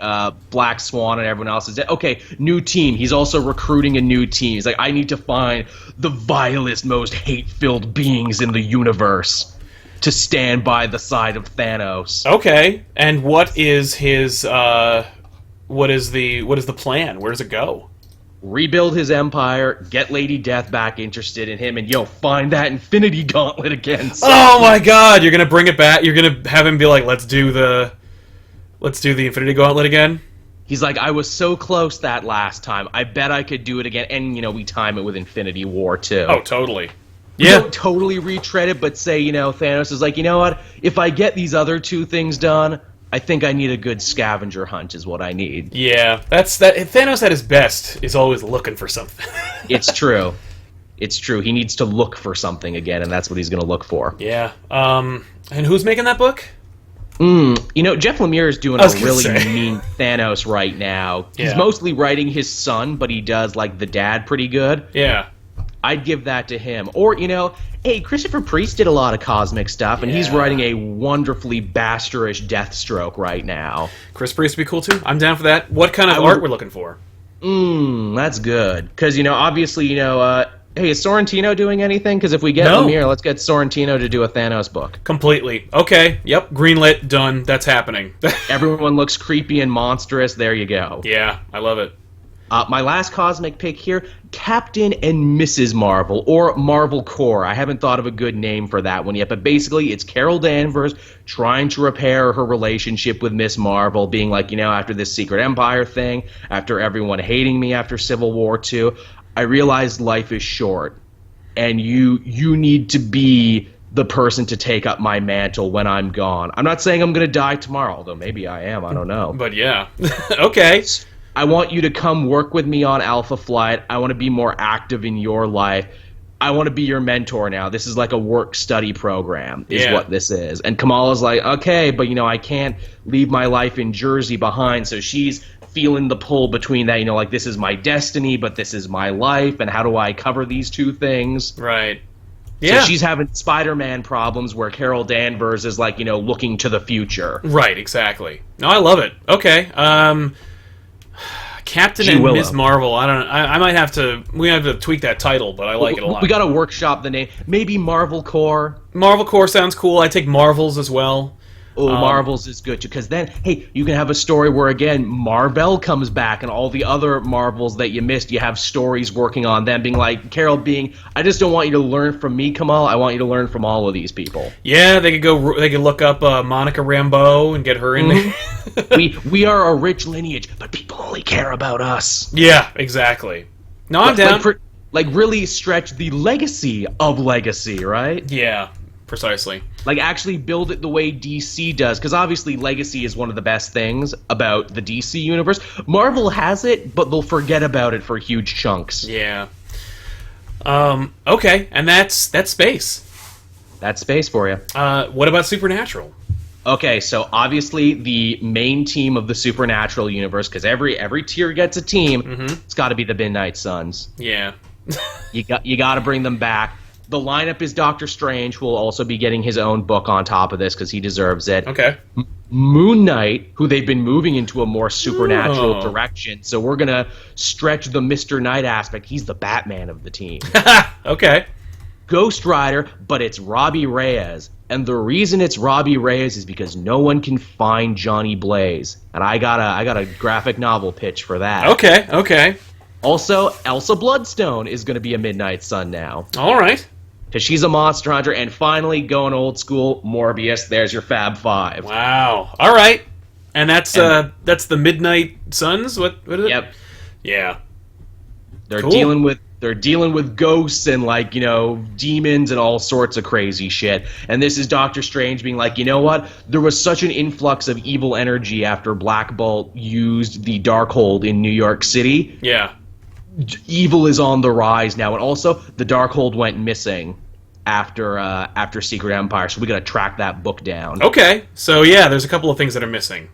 Black Swan and everyone else is dead. Okay, new team. He's also recruiting a new team. He's like, I need to find the vilest, most hate-filled beings in the universe to stand by the side of Thanos. Okay, and what is his, what is the plan? Where does it go? Rebuild his empire, get Lady Death back interested in him, and find that Infinity Gauntlet again. Oh my god, you're gonna bring it back? You're gonna have him be like, let's do the Infinity Gauntlet again? He's like, I was so close that last time. I bet I could do it again. And, we time it with Infinity War, too. Oh, totally. Yeah. We don't totally retread it, but say, Thanos is like, you know what? If I get these other two things done, I think I need a good scavenger hunt is what I need. Yeah, that's that. Thanos at his best is always looking for something. It's true. It's true. He needs to look for something again, and that's what he's going to look for. Yeah. And who's making that book? Jeff Lemire is doing a really mean Thanos right now. He's mostly writing his son, but he does, like, the dad pretty good. Yeah. I'd give that to him. Or, hey, Christopher Priest did a lot of cosmic stuff, and he's writing a wonderfully basterish Deathstroke right now. Chris Priest would be cool, too. I'm down for that. What kind of art we're looking for? That's good. Because, obviously, hey, is Sorrentino doing anything? Because if we get Lemire, let's get Sorrentino to do a Thanos book. Completely. Okay, yep, greenlit, done, that's happening. Everyone looks creepy and monstrous, there you go. Yeah, I love it. My last cosmic pick here, Captain and Mrs. Marvel, or Marvel Corps. I haven't thought of a good name for that one yet, but basically it's Carol Danvers trying to repair her relationship with Miss Marvel, being like, after this Secret Empire thing, after everyone hating me after Civil War II, I realized life is short, and you need to be the person to take up my mantle when I'm gone. I'm not saying I'm going to die tomorrow, although maybe I am, I don't know. But yeah, okay. I want you to come work with me on Alpha Flight. I want to be more active in your life. I want to be your mentor now. This is like a work-study program is what this is. And Kamala's like, okay, but, I can't leave my life in Jersey behind. So she's feeling the pull between that, like, this is my destiny, but this is my life, and how do I cover these two things? Right. Yeah. So she's having Spider-Man problems where Carol Danvers is, like, looking to the future. Right, exactly. No, I love it. Okay. Captain G. and Willow. Ms. Marvel. I don't know. I might have to. We have to tweak that title, but I like it a lot. We got to workshop the name. Maybe Marvel Corps. Marvel Corps sounds cool. I take Marvels as well. Oh, Marvels is good too, because then, hey, you can have a story where, again, Marvel comes back and all the other Marvels that you missed, you have stories working on them, being like, Carol being, I just don't want you to learn from me, Kamal, I want you to learn from all of these people. Yeah, they could look up Monica Rambeau and get her in there. we are a rich lineage, but people only care about us. Yeah, exactly. No, I'm down. Like, really stretch the legacy of Legacy, right? Yeah, precisely. Like, actually build it the way DC does, because obviously Legacy is one of the best things about the DC universe. Marvel has it, but they'll forget about it for huge chunks. Yeah. Okay, and that's space. That's space for you. What about Supernatural? Okay, so obviously the main team of the Supernatural universe, because every tier gets a team, It's got to be the Midnight Suns. Yeah. You got to bring them back. The lineup is Doctor Strange, who will also be getting his own book on top of this because he deserves it. Okay. Moon Knight, who they've been moving into a more supernatural direction, so we're going to stretch the Mr. Knight aspect. He's the Batman of the team. Okay. Ghost Rider, but it's Robbie Reyes. And the reason it's Robbie Reyes is because no one can find Johnny Blaze. And I got a graphic novel pitch for that. Okay. Also, Elsa Bloodstone is going to be a Midnight Sun now. All right. Because she's a monster hunter. And finally, going old school, Morbius. There's your Fab Five. Wow. All right. And that's the Midnight Suns? What is it? Yep. Yeah. They're Cool. dealing with ghosts and, like, you know, demons and all sorts of crazy shit. And this is Doctor Strange being like, you know what? There was such an influx of evil energy after Black Bolt used the Darkhold in New York City. Yeah. Evil is on the rise now, and also the Darkhold went missing after Secret Empire, so we gotta track that book down. Okay. So yeah, there's a couple of things that are missing.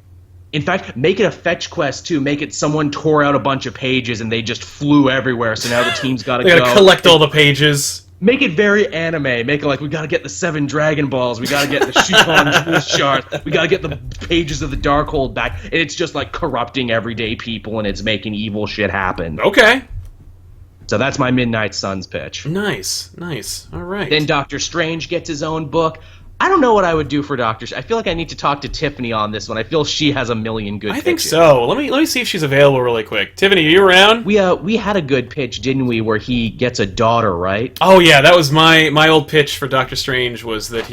In fact, make it a fetch quest too. Make it someone tore out a bunch of pages and they just flew everywhere. So now the team's gotta They gotta collect all the pages. Make it very anime. Make it like, we gotta get the 7 Dragon Balls, we gotta get the Shukon Jewel Shards, we gotta get the pages of the Darkhold back, and it's just like corrupting everyday people and it's making evil shit happen. Okay. So that's my Midnight Suns pitch. Nice. All right. Then Doctor Strange gets his own book. I don't know what I would do for Doctor Strange. I feel like I need to talk to Tiffany on this one. I feel she has a million good pitches. I think so. Let me see if she's available really quick. Tiffany, are you around? We had a good pitch, didn't we, where he gets a daughter, right? Oh yeah, that was my old pitch for Doctor Strange, was that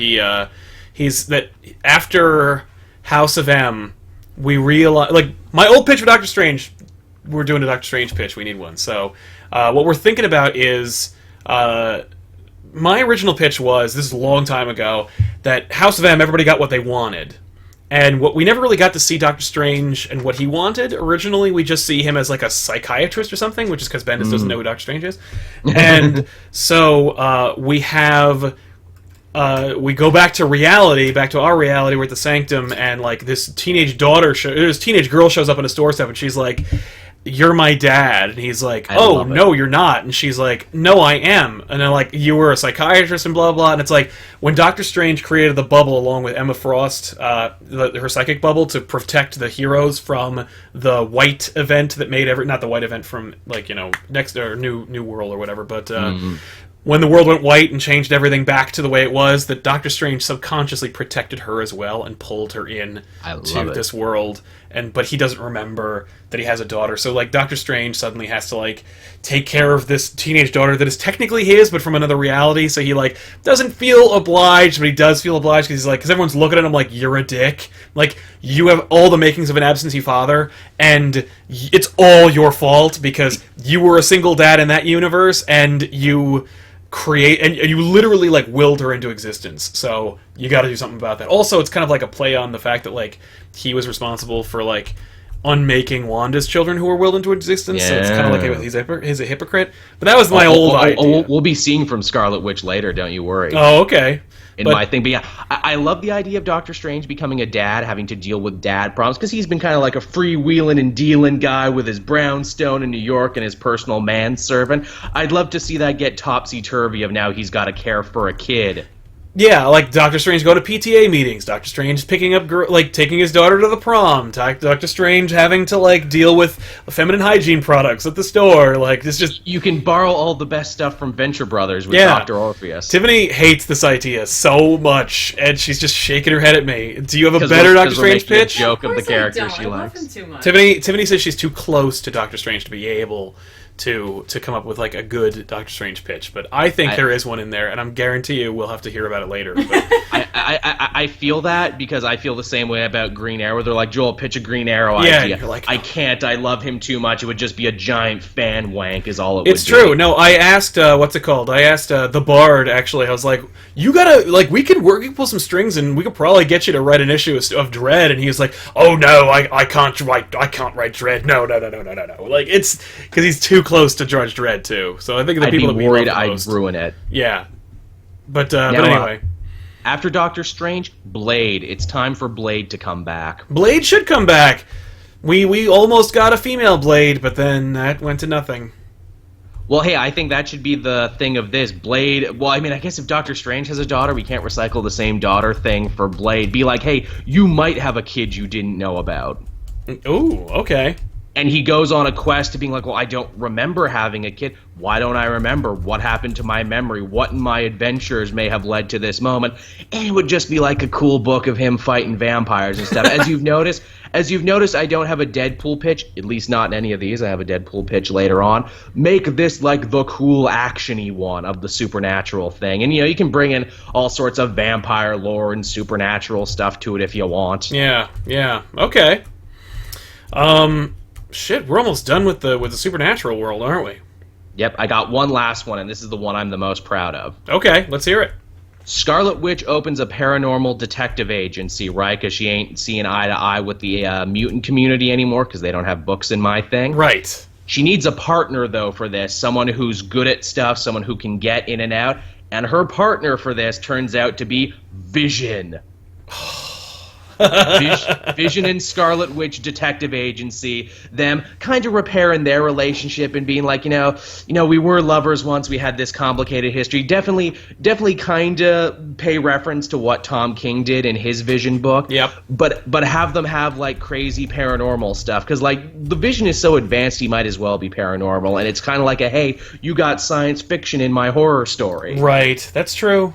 he's that after House of M, we realize, like, my old pitch for Doctor Strange, we're doing a Doctor Strange pitch, we need one. So what we're thinking about is my original pitch was, this is a long time ago, that House of M, everybody got what they wanted. And what we never really got to see Doctor Strange and what he wanted. Originally, we just see him as like a psychiatrist or something, which is because Bendis doesn't know who Doctor Strange is. And so we go back to reality, back to our reality, we're at the Sanctum, and like this teenage girl shows up in a store stuff, and she's like, "You're my dad," and he's like, "Oh no, you're not," and she's like, "No, I am," and they're like, "You were a psychiatrist," and blah blah, and it's like when Doctor Strange created the bubble along with Emma Frost, her psychic bubble, to protect the heroes from the white event that made not the white event from, like, you know, next or new world or whatever, but when the world went white and changed everything back to the way it was, that Doctor Strange subconsciously protected her as well and pulled her in to this world. But he doesn't remember that he has a daughter. So, like, Doctor Strange suddenly has to, like, take care of this teenage daughter that is technically his, but from another reality. So he, like, doesn't feel obliged, but he does feel obliged because he's like, because everyone's looking at him like, "You're a dick. Like, you have all the makings of an absentee father, and it's all your fault because you were a single dad in that universe, and you you literally, like, willed her into existence, so you got to do something about that." Also, it's kind of like a play on the fact that, like, he was responsible for, like, unmaking Wanda's children who were willed into existence, so it's kind of like he's a hypocrite. But that was my old idea. We'll be seeing from Scarlet Witch later, don't you worry. Oh, okay. My thing, but yeah, I love the idea of Doctor Strange becoming a dad, having to deal with dad problems, because he's been kind of like a freewheeling and dealing guy with his brownstone in New York and his personal manservant. I'd love to see that get topsy-turvy of now he's got to care for a kid Yeah, like Doctor Strange going to PTA meetings, Doctor Strange picking up, taking his daughter to the prom, Doctor Strange having to, like, deal with feminine hygiene products at the store, like, it's just... You can borrow all the best stuff from Venture Brothers with Yeah. Dr. Orpheus. Tiffany hates this idea so much, and she's just shaking her head at me. Do you have a better Doctor Strange pitch? A joke of the character I she love likes. him too much. Tiffany says she's too close to Doctor Strange to be able to come up with, like, a good Doctor Strange pitch, but I think there is one in there, and I'm guarantee you we'll have to hear about it later. But I feel that because I feel the same way about Green Arrow. They're like, Joel, pitch a Green Arrow idea. You're like, I can't. I love him too much. It would just be a giant fan wank is all it would be. It's true. No, I asked, what's it called? I asked the Bard, actually. I was like, you gotta, like, we can pull some strings, and we could probably get you to write an issue of Dread, and he was like, oh, no, I can't write Dread. No. Like, it's, because he's too close to Judge Dredd, too. So I think the people that we worried love the I'd most. ruin it. Yeah. But anyway. After Doctor Strange, Blade. It's time for Blade to come back. Blade should come back. We almost got a female Blade, but then that went to nothing. Well, hey, I think that should be the thing of this. Blade, well, I mean, I guess if Doctor Strange has a daughter, we can't recycle the same daughter thing for Blade. Be like, hey, you might have a kid you didn't know about. Ooh, okay. And he goes on a quest to being like, well, I don't remember having a kid. Why don't I remember? What happened to my memory? What in my adventures may have led to this moment? And it would just be like a cool book of him fighting vampires and stuff. As you've noticed, I don't have a Deadpool pitch, at least not in any of these. I have a Deadpool pitch later on. Make this like the cool action-y one of the supernatural thing. And, you know, you can bring in all sorts of vampire lore and supernatural stuff to it if you want. Yeah. Okay. Shit, we're almost done with the supernatural world, aren't we? Yep, I got one last one, and this is the one I'm the most proud of. Okay, let's hear it. Scarlet Witch opens a paranormal detective agency, right? Because she ain't seeing eye to eye with the mutant community anymore because they don't have books in my thing. Right. She needs a partner, though, for this. Someone who's good at stuff, someone who can get in and out. And her partner for this turns out to be Vision. Vision and Scarlet Witch Detective Agency, them kind of repairing their relationship and being like, you know, we were lovers once, we had this complicated history. Definitely kind of pay reference to what Tom King did in his Vision book. Yep. But have them have like crazy paranormal stuff because like the Vision is so advanced, he might as well be paranormal, and it's kind of like a hey, you got science fiction in my horror story. Right. That's true.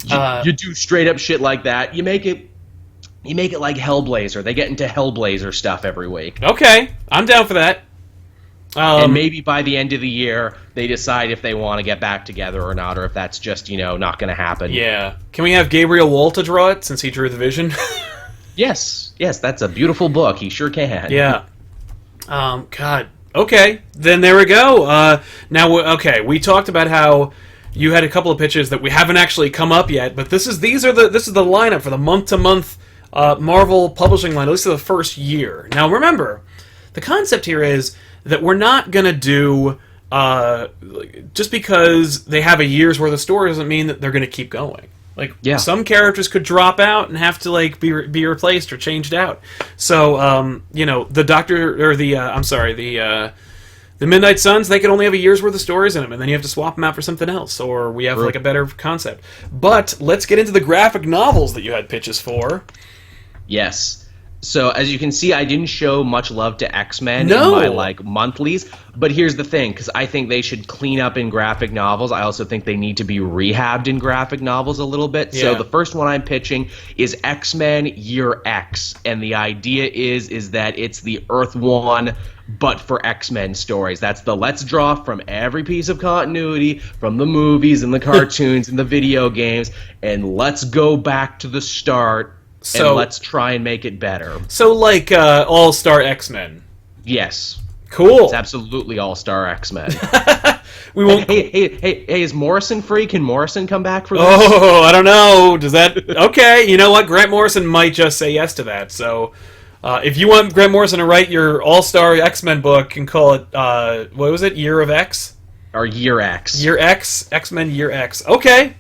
You do straight up shit like that. You make it like Hellblazer. They get into Hellblazer stuff every week. Okay, I'm down for that. And maybe by the end of the year, they decide if they want to get back together or not, or if that's just, not going to happen. Yeah. Can we have Gabriel Wohl to draw it, since he drew the Vision? Yes, that's a beautiful book. He sure can. Yeah. God. Okay, then there we go. Okay, we talked about how you had a couple of pitches that we haven't actually come up yet, but this is the lineup for the month-to-month Marvel publishing line, at least for the first year. Now, remember, the concept here is that we're not going to do... just because they have a year's worth of story doesn't mean that they're going to keep going. Some characters could drop out and have to, be replaced or changed out. So, the Midnight Suns, they could only have a year's worth of stories in them, and then you have to swap them out for something else, or we have, a better concept. But, let's get into the graphic novels that you had pitches for. Yes. So, as you can see, I didn't show much love to X-Men in my, monthlies. But here's the thing, because I think they should clean up in graphic novels. I also think they need to be rehabbed in graphic novels a little bit. Yeah. So, the first one I'm pitching is X-Men Year X. And the idea is that it's the Earth 1, but for X-Men stories. That's the let's draw from every piece of continuity, from the movies and the cartoons and the video games, and let's go back to the start. So, and let's try and make it better. So, All-Star X-Men. Yes. Cool. It's absolutely All-Star X-Men. We won't. Hey, is Morrison free? Can Morrison come back for this? Oh, I don't know. Does that... Okay, you know what? Grant Morrison might just say yes to that. So, if you want Grant Morrison to write your All-Star X-Men book and call it, what was it? Year of X? Or Year X. Year X? X-Men Year X. Okay.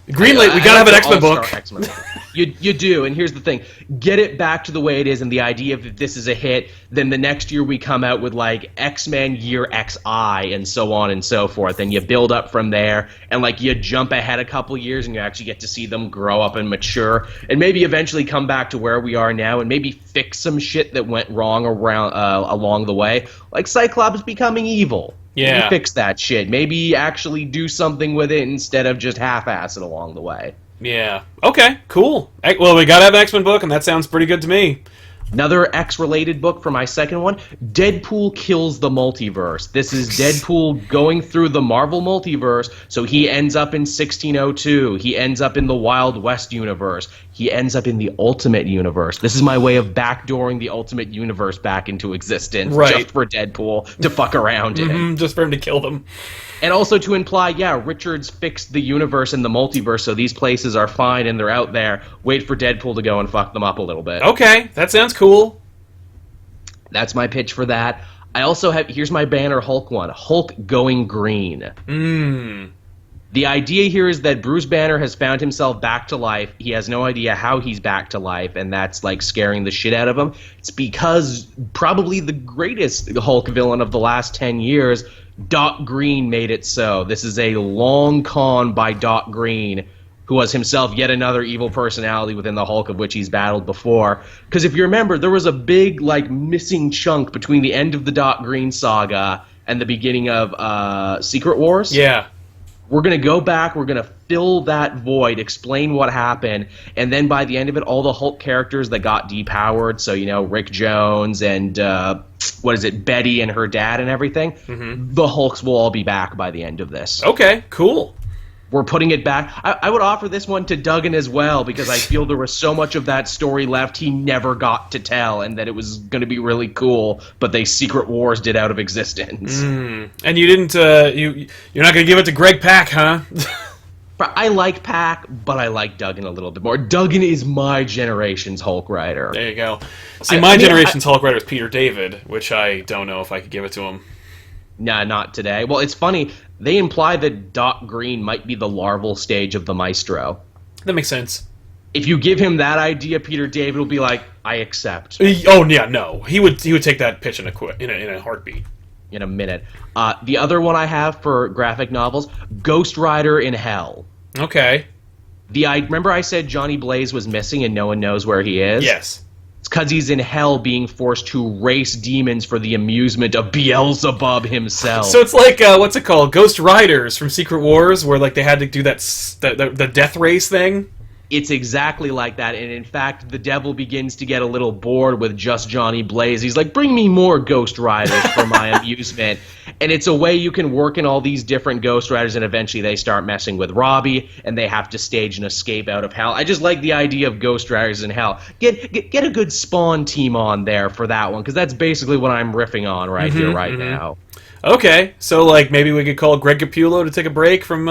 Greenlight, we gotta have an X-Men book. X-Men. You do, and here's the thing. Get it back to the way it is, and the idea of if this is a hit, then the next year we come out with, like, X-Men Year XI, and so on and so forth, and you build up from there, and, like, you jump ahead a couple years, and you actually get to see them grow up and mature, and maybe eventually come back to where we are now, and maybe fix some shit that went wrong along the way, like Cyclops becoming evil. Yeah. Maybe fix that shit. Maybe actually do something with it instead of just half-ass it along the way. Yeah. Okay, cool. Well, we gotta have an X-Men book, and that sounds pretty good to me. Another X-related book for my second one, Deadpool Kills the Multiverse. This is Deadpool going through the Marvel multiverse, so he ends up in 1602. He ends up in the Wild West universe. He ends up in the Ultimate Universe. This is my way of backdooring the Ultimate Universe back into existence, just for Deadpool to fuck around in. Just for him to kill them. And also to imply, Richards fixed the universe and the multiverse, so these places are fine and they're out there. Wait for Deadpool to go and fuck them up a little bit. Okay, that sounds cool. That's my pitch for that. I also have, here's my Banner Hulk one, Hulk Going Green. The idea here is that Bruce Banner has found himself back to life. He has no idea how he's back to life, and that's, like, scaring the shit out of him. It's because probably the greatest Hulk villain of the last 10 years, Doc Green, made it so. This is a long con by Doc Green, who was himself yet another evil personality within the Hulk of which he's battled before. Because if you remember, there was a big, like, missing chunk between the end of the Doc Green saga and the beginning of Secret Wars. Yeah. We're going to go back, we're going to fill that void, explain what happened, and then by the end of it, all the Hulk characters that got depowered, so, you know, Rick Jones and, Betty and her dad and everything, the Hulks will all be back by the end of this. Okay, cool. We're putting it back. I would offer this one to Duggan as well, because I feel there was so much of that story left he never got to tell, and that it was going to be really cool, but they Secret Wars did out of existence. And you didn't, you're not going to give it to Greg Pak, huh? I like Pak, but I like Duggan a little bit more. Duggan is my generation's Hulk writer. There you go. See, my generation's Hulk writer is Peter David, which I don't know if I could give it to him. Nah, not today. Well, it's funny. They imply that Doc Green might be the larval stage of the Maestro. That makes sense. If you give him that idea, Peter David will be like, I accept. Oh, yeah, no. He would take that pitch in a heartbeat. In a minute. The other one I have for graphic novels, Ghost Rider in Hell. Okay. Remember I said Johnny Blaze was missing and no one knows where he is? Yes. It's because he's in hell being forced to race demons for the amusement of Beelzebub himself. So it's like, what's it called? Ghost Riders from Secret Wars, where, like, they had to do the death race thing? It's exactly like that, and in fact, the devil begins to get a little bored with just Johnny Blaze. He's like, bring me more Ghost Riders for my amusement. And it's a way you can work in all these different Ghost Riders, and eventually they start messing with Robbie, and they have to stage an escape out of hell. I just like the idea of Ghost Riders in hell. Get a good Spawn team on there for that one, because that's basically what I'm riffing on right now. Okay, so, like, maybe we could call Greg Capullo to take a break from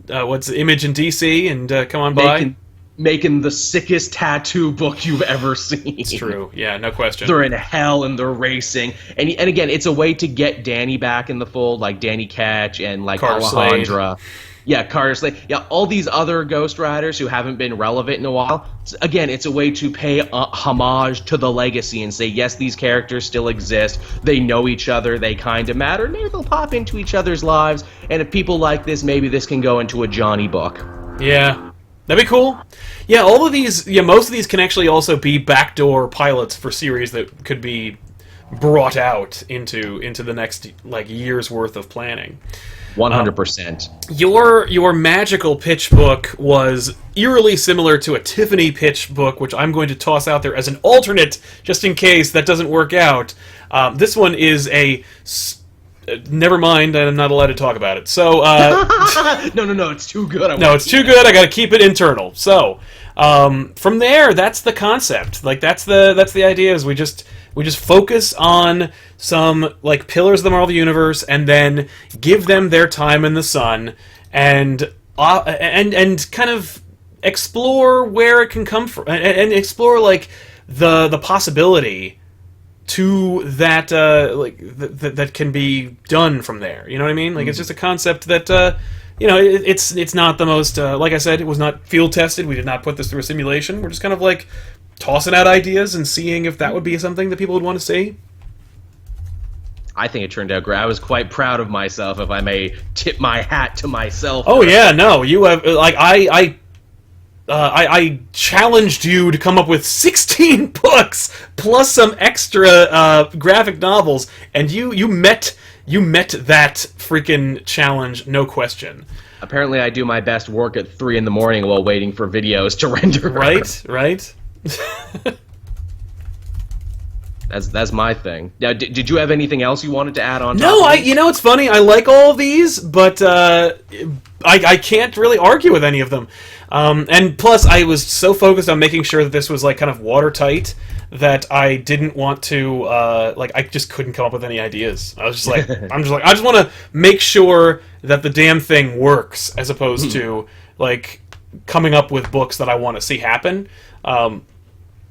what's Image in DC and come on by. Making the sickest tattoo book you've ever seen. It's true. Yeah, no question. They're in hell and they're racing. And again, it's a way to get Danny back in the fold, like Danny Ketch and like Carter Alejandra. Slade. Yeah, Carter Slade. Yeah, all these other Ghost Riders who haven't been relevant in a while. Again, it's a way to pay homage to the legacy and say, yes, these characters still exist. They know each other. They kind of matter. Maybe they'll pop into each other's lives. And if people like this, maybe this can go into a Johnny book. Yeah. That'd be cool. Yeah, all of these, most of these can actually also be backdoor pilots for series that could be brought out into the next, like, year's worth of planning. 100%. Your magical pitch book was eerily similar to a Tiffany pitch book, which I'm going to toss out there as an alternate, just in case that doesn't work out. This one is a... never mind, I'm not allowed to talk about it. So, No, it's too good. It's too good, I gotta keep it internal. So, from there, that's the concept. Like, that's the idea, is we just focus on some, like, pillars of the Marvel Universe, and then give them their time in the sun, and kind of explore where it can come from, and explore, like, the possibility to that, that can be done from there. You know what I mean? Like, it's just a concept that it's not the most, like I said, it was not field tested. We did not put this through a simulation. We're just kind of like tossing out ideas and seeing if that would be something that people would want to see. I think it turned out great. I was quite proud of myself, if I may tip my hat to myself. Oh yeah, no, you have like I challenged you to come up with 16 books plus some extra graphic novels, and you met that freaking challenge, no question. Apparently, I do my best work at 3 in the morning while waiting for videos to render. Right. That's my thing. Now, did you have anything else you wanted to add on? No, it's funny. I like all of these, but I can't really argue with any of them. And plus, I was so focused on making sure that this was like kind of watertight that I didn't want to I just couldn't come up with any ideas. I was just like, I just want to make sure that the damn thing works, as opposed to like coming up with books that I want to see happen.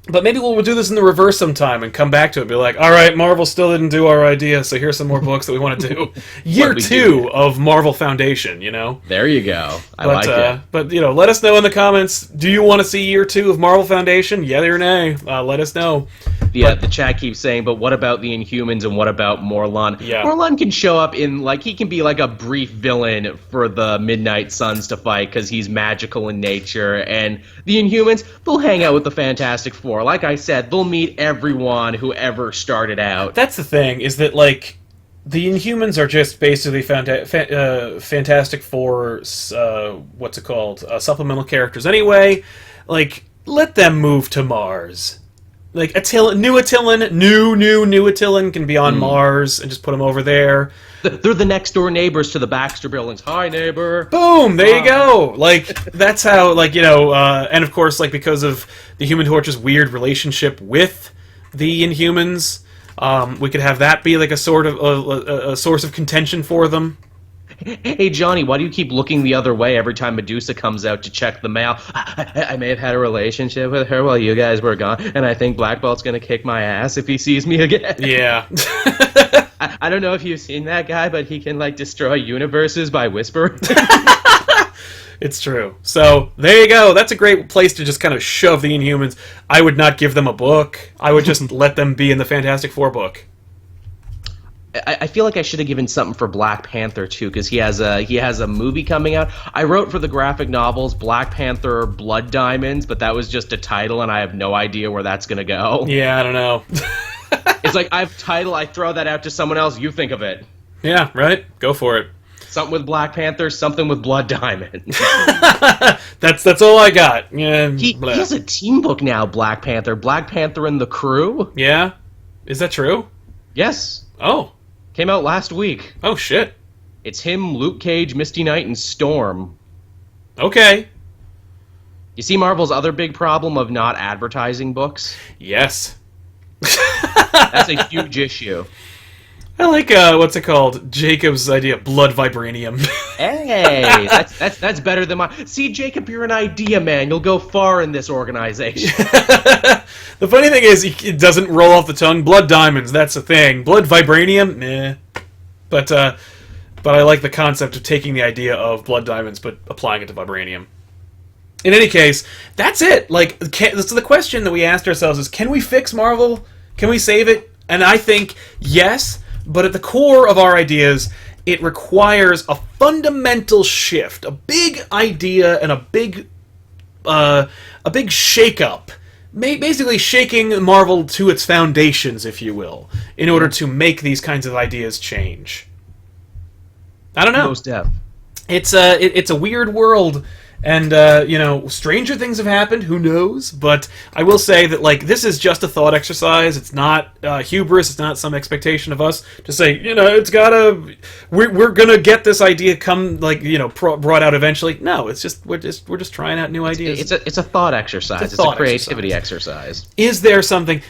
But maybe we'll do this in the reverse sometime and come back to it and be like, all right, Marvel still didn't do our idea, so here's some more books that we want to do. Year 2 of Marvel Foundation, There you go. I like it. But, let us know in the comments, do you want to see Year 2 of Marvel Foundation? Yeah or nay? Let us know. Yeah, the chat keeps saying, but what about the Inhumans and what about Morlun? Yeah. Morlun can show up in, he can be like a brief villain for the Midnight Suns to fight because he's magical in nature. And the Inhumans, they'll hang out with the Fantastic Four. Like I said, they'll meet everyone who ever started out. That's the thing, is that, the Inhumans are just basically Fantastic Four, supplemental characters anyway. Let them move to Mars. New Attilan can be on Mars and just put them over there. They're the next door neighbors to the Baxter buildings. Hi, neighbor. Boom, there you go. That's how, and of course, because of the Human Torch's weird relationship with the Inhumans, we could have that be a sort of a source of contention for them. Hey, Johnny, why do you keep looking the other way every time Medusa comes out to check the mail? I may have had a relationship with her while you guys were gone, and I think Black Bolt's going to kick my ass if he sees me again. Yeah. I don't know if you've seen that guy, but he can, destroy universes by whispering. It's true. So, there you go. That's a great place to just kind of shove the Inhumans. I would not give them a book. I would just let them be in the Fantastic Four book. I feel like I should have given something for Black Panther too, because he has a movie coming out. I wrote for the graphic novels Black Panther Blood Diamonds, but that was just a title, and I have no idea where that's gonna go. Yeah, I don't know. It's I have title, I throw that out to someone else, you think of it. Yeah, right? Go for it. Something with Black Panther, something with Blood Diamonds. That's all I got. Yeah, he has a team book now, Black Panther. Black Panther and the Crew. Yeah? Is that true? Yes. Oh. Came out last week. Oh, shit. It's him, Luke Cage, Misty Knight, and Storm. Okay. You see Marvel's other big problem of not advertising books? Yes. That's a huge issue. I like, what's it called? Jacob's idea, blood vibranium. Hey, that's better than mine. See, Jacob, you're an idea man. You'll go far in this organization. The funny thing is, it doesn't roll off the tongue. Blood diamonds, that's a thing. Blood vibranium, meh. But I like the concept of taking the idea of blood diamonds but applying it to vibranium. In any case, that's it. So the question that we asked ourselves is, can we fix Marvel? Can we save it? And I think yes. But at the core of our ideas, it requires a fundamental shift, a big idea, and a big shake-up. Basically shaking Marvel to its foundations, if you will, in order to make these kinds of ideas change. I don't know. Most def. It's a weird world. And, stranger things have happened, who knows? But I will say that, this is just a thought exercise. It's not hubris. It's not some expectation of us to say, it's gotta... We're gonna get this idea brought out eventually. No, it's just... We're just trying out new ideas. It's a thought exercise. It's a creativity exercise. Is there something...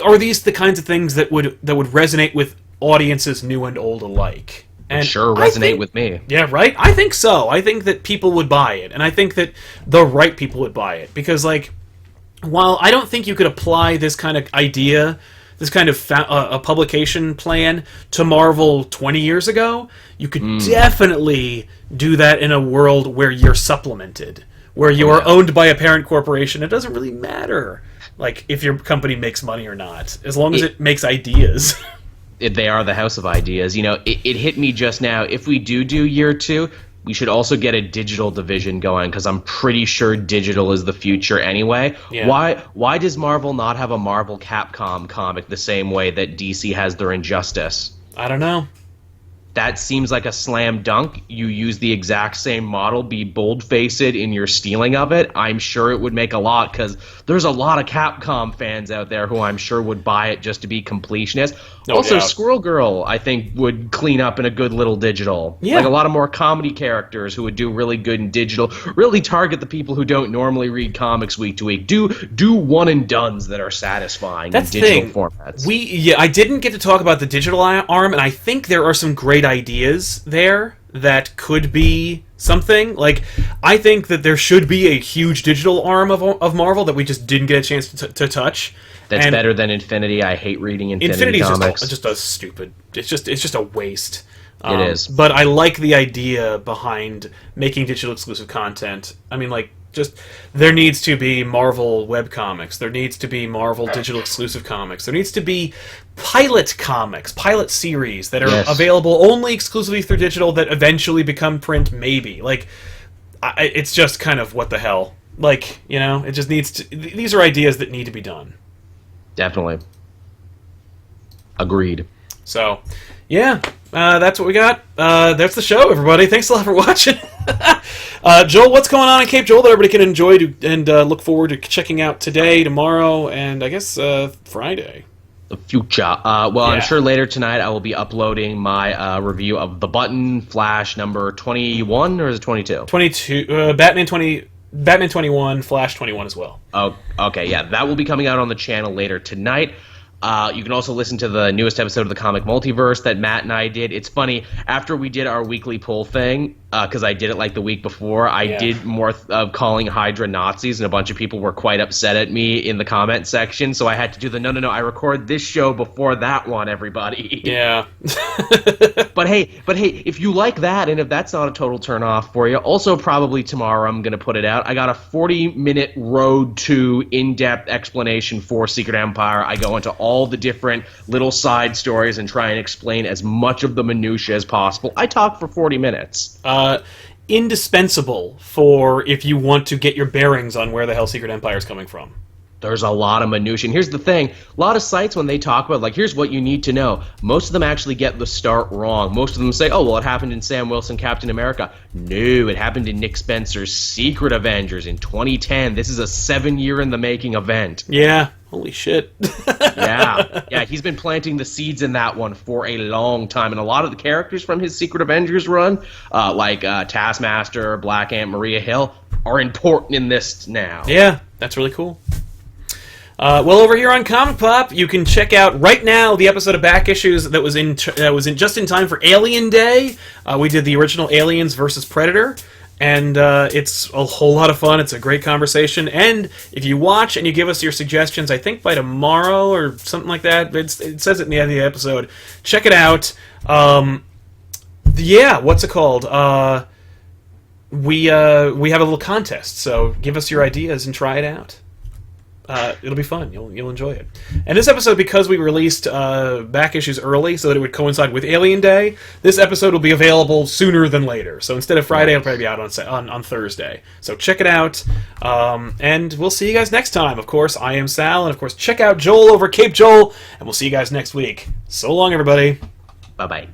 Are these the kinds of things that would resonate with audiences new and old alike? And sure resonate with me. Yeah, right? I think so. I think that people would buy it. And I think that the right people would buy it. Because, while I don't think you could apply this kind of idea, a publication plan to Marvel 20 years ago, you could definitely do that in a world where you're supplemented, where you are owned by a parent corporation. It doesn't really matter, like, if your company makes money or not, as long as it makes ideas. They are the house of ideas. You know, it hit me just now. If we do year 2, we should also get a digital division going, because I'm pretty sure digital is the future anyway. Yeah. Why does Marvel not have a Marvel Capcom comic the same way that DC has their Injustice? I don't know. That seems like a slam dunk. You use the exact same model, be bold-faced in your stealing of it. I'm sure it would make a lot, because there's a lot of Capcom fans out there who I'm sure would buy it just to be completionist. No also, doubt. Squirrel Girl, I think, would clean up in a good little digital. Yeah. Like a lot of more comedy characters who would do really good in digital. Really target the people who don't normally read comics week to week. Do one-and-dones that are satisfying in digital formats. I didn't get to talk about the digital arm, and I think there are some great ideas there that could be something. Like, I think that there should be a huge digital arm of Marvel that we just didn't get a chance to touch. That's better than Infinity. I hate reading Infinity comics. Is just a stupid. It's just a waste. It is. But I like the idea behind making digital exclusive content. I mean, like, just there needs to be Marvel webcomics. There needs to be Marvel digital exclusive comics. There needs to be pilot comics, pilot series that are available only exclusively through digital that eventually become print, maybe. Like, it's just kind of what the hell. Like, you know, it just needs to... These are ideas that need to be done. Definitely. Agreed. So, yeah, that's what we got. That's the show, everybody. Thanks a lot for watching. Joel, what's going on in Cape Joel that everybody can enjoy and look forward to checking out today, tomorrow, and I guess Friday? The future. I'm sure later tonight I will be uploading my review of The Button, Flash number 21, or is it 22? 22. Batman 21, Flash 21 as well. Oh, okay, yeah. That will be coming out on the channel later tonight. You can also listen to the newest episode of the Comic Multiverse that Matt and I did. It's funny, after we did our weekly poll thing, because I did it like the week before, I did more of calling Hydra Nazis, and a bunch of people were quite upset at me in the comment section, so I had to do the no, I record this show before that one, everybody. Yeah. But hey, if you like that, and if that's not a total turn off for you, also probably tomorrow I'm going to put it out. I got a 40-minute road to in-depth explanation for Secret Empire. I go into all the different little side stories and try and explain as much of the minutia as possible. I talk for 40 minutes. Indispensable for if you want to get your bearings on where the hell Secret Empire is coming from. There's a lot of minutia. And here's the thing. A lot of sites, when they talk about, like, here's what you need to know, most of them actually get the start wrong. Most of them say, oh, well, it happened in Sam Wilson, Captain America. No, it happened in Nick Spencer's Secret Avengers in 2010. This is a 7-year-in-the-making event. Yeah. Holy shit. Yeah, he's been planting the seeds in that one for a long time. And a lot of the characters from his Secret Avengers run, like Taskmaster, Black Ant, Maria Hill, are important in this now. Yeah, that's really cool. Well, over here on ComicPOP, you can check out right now the episode of Back Issues that was in just in time for Alien Day. We did the original Aliens versus Predator, and it's a whole lot of fun. It's a great conversation, and if you watch and you give us your suggestions, I think by tomorrow or something like that, it says it in the end of the episode. Check it out. Yeah, what's it called? We have a little contest, so give us your ideas and try it out. It'll be fun. You'll enjoy it. And this episode, because we released Back Issues early so that it would coincide with Alien Day, this episode will be available sooner than later. So instead of Friday, it'll probably be out on Thursday. So check it out, and we'll see you guys next time. Of course, I am Sal, and of course, check out Joel over Cape Joel, and we'll see you guys next week. So long, everybody. Bye-bye.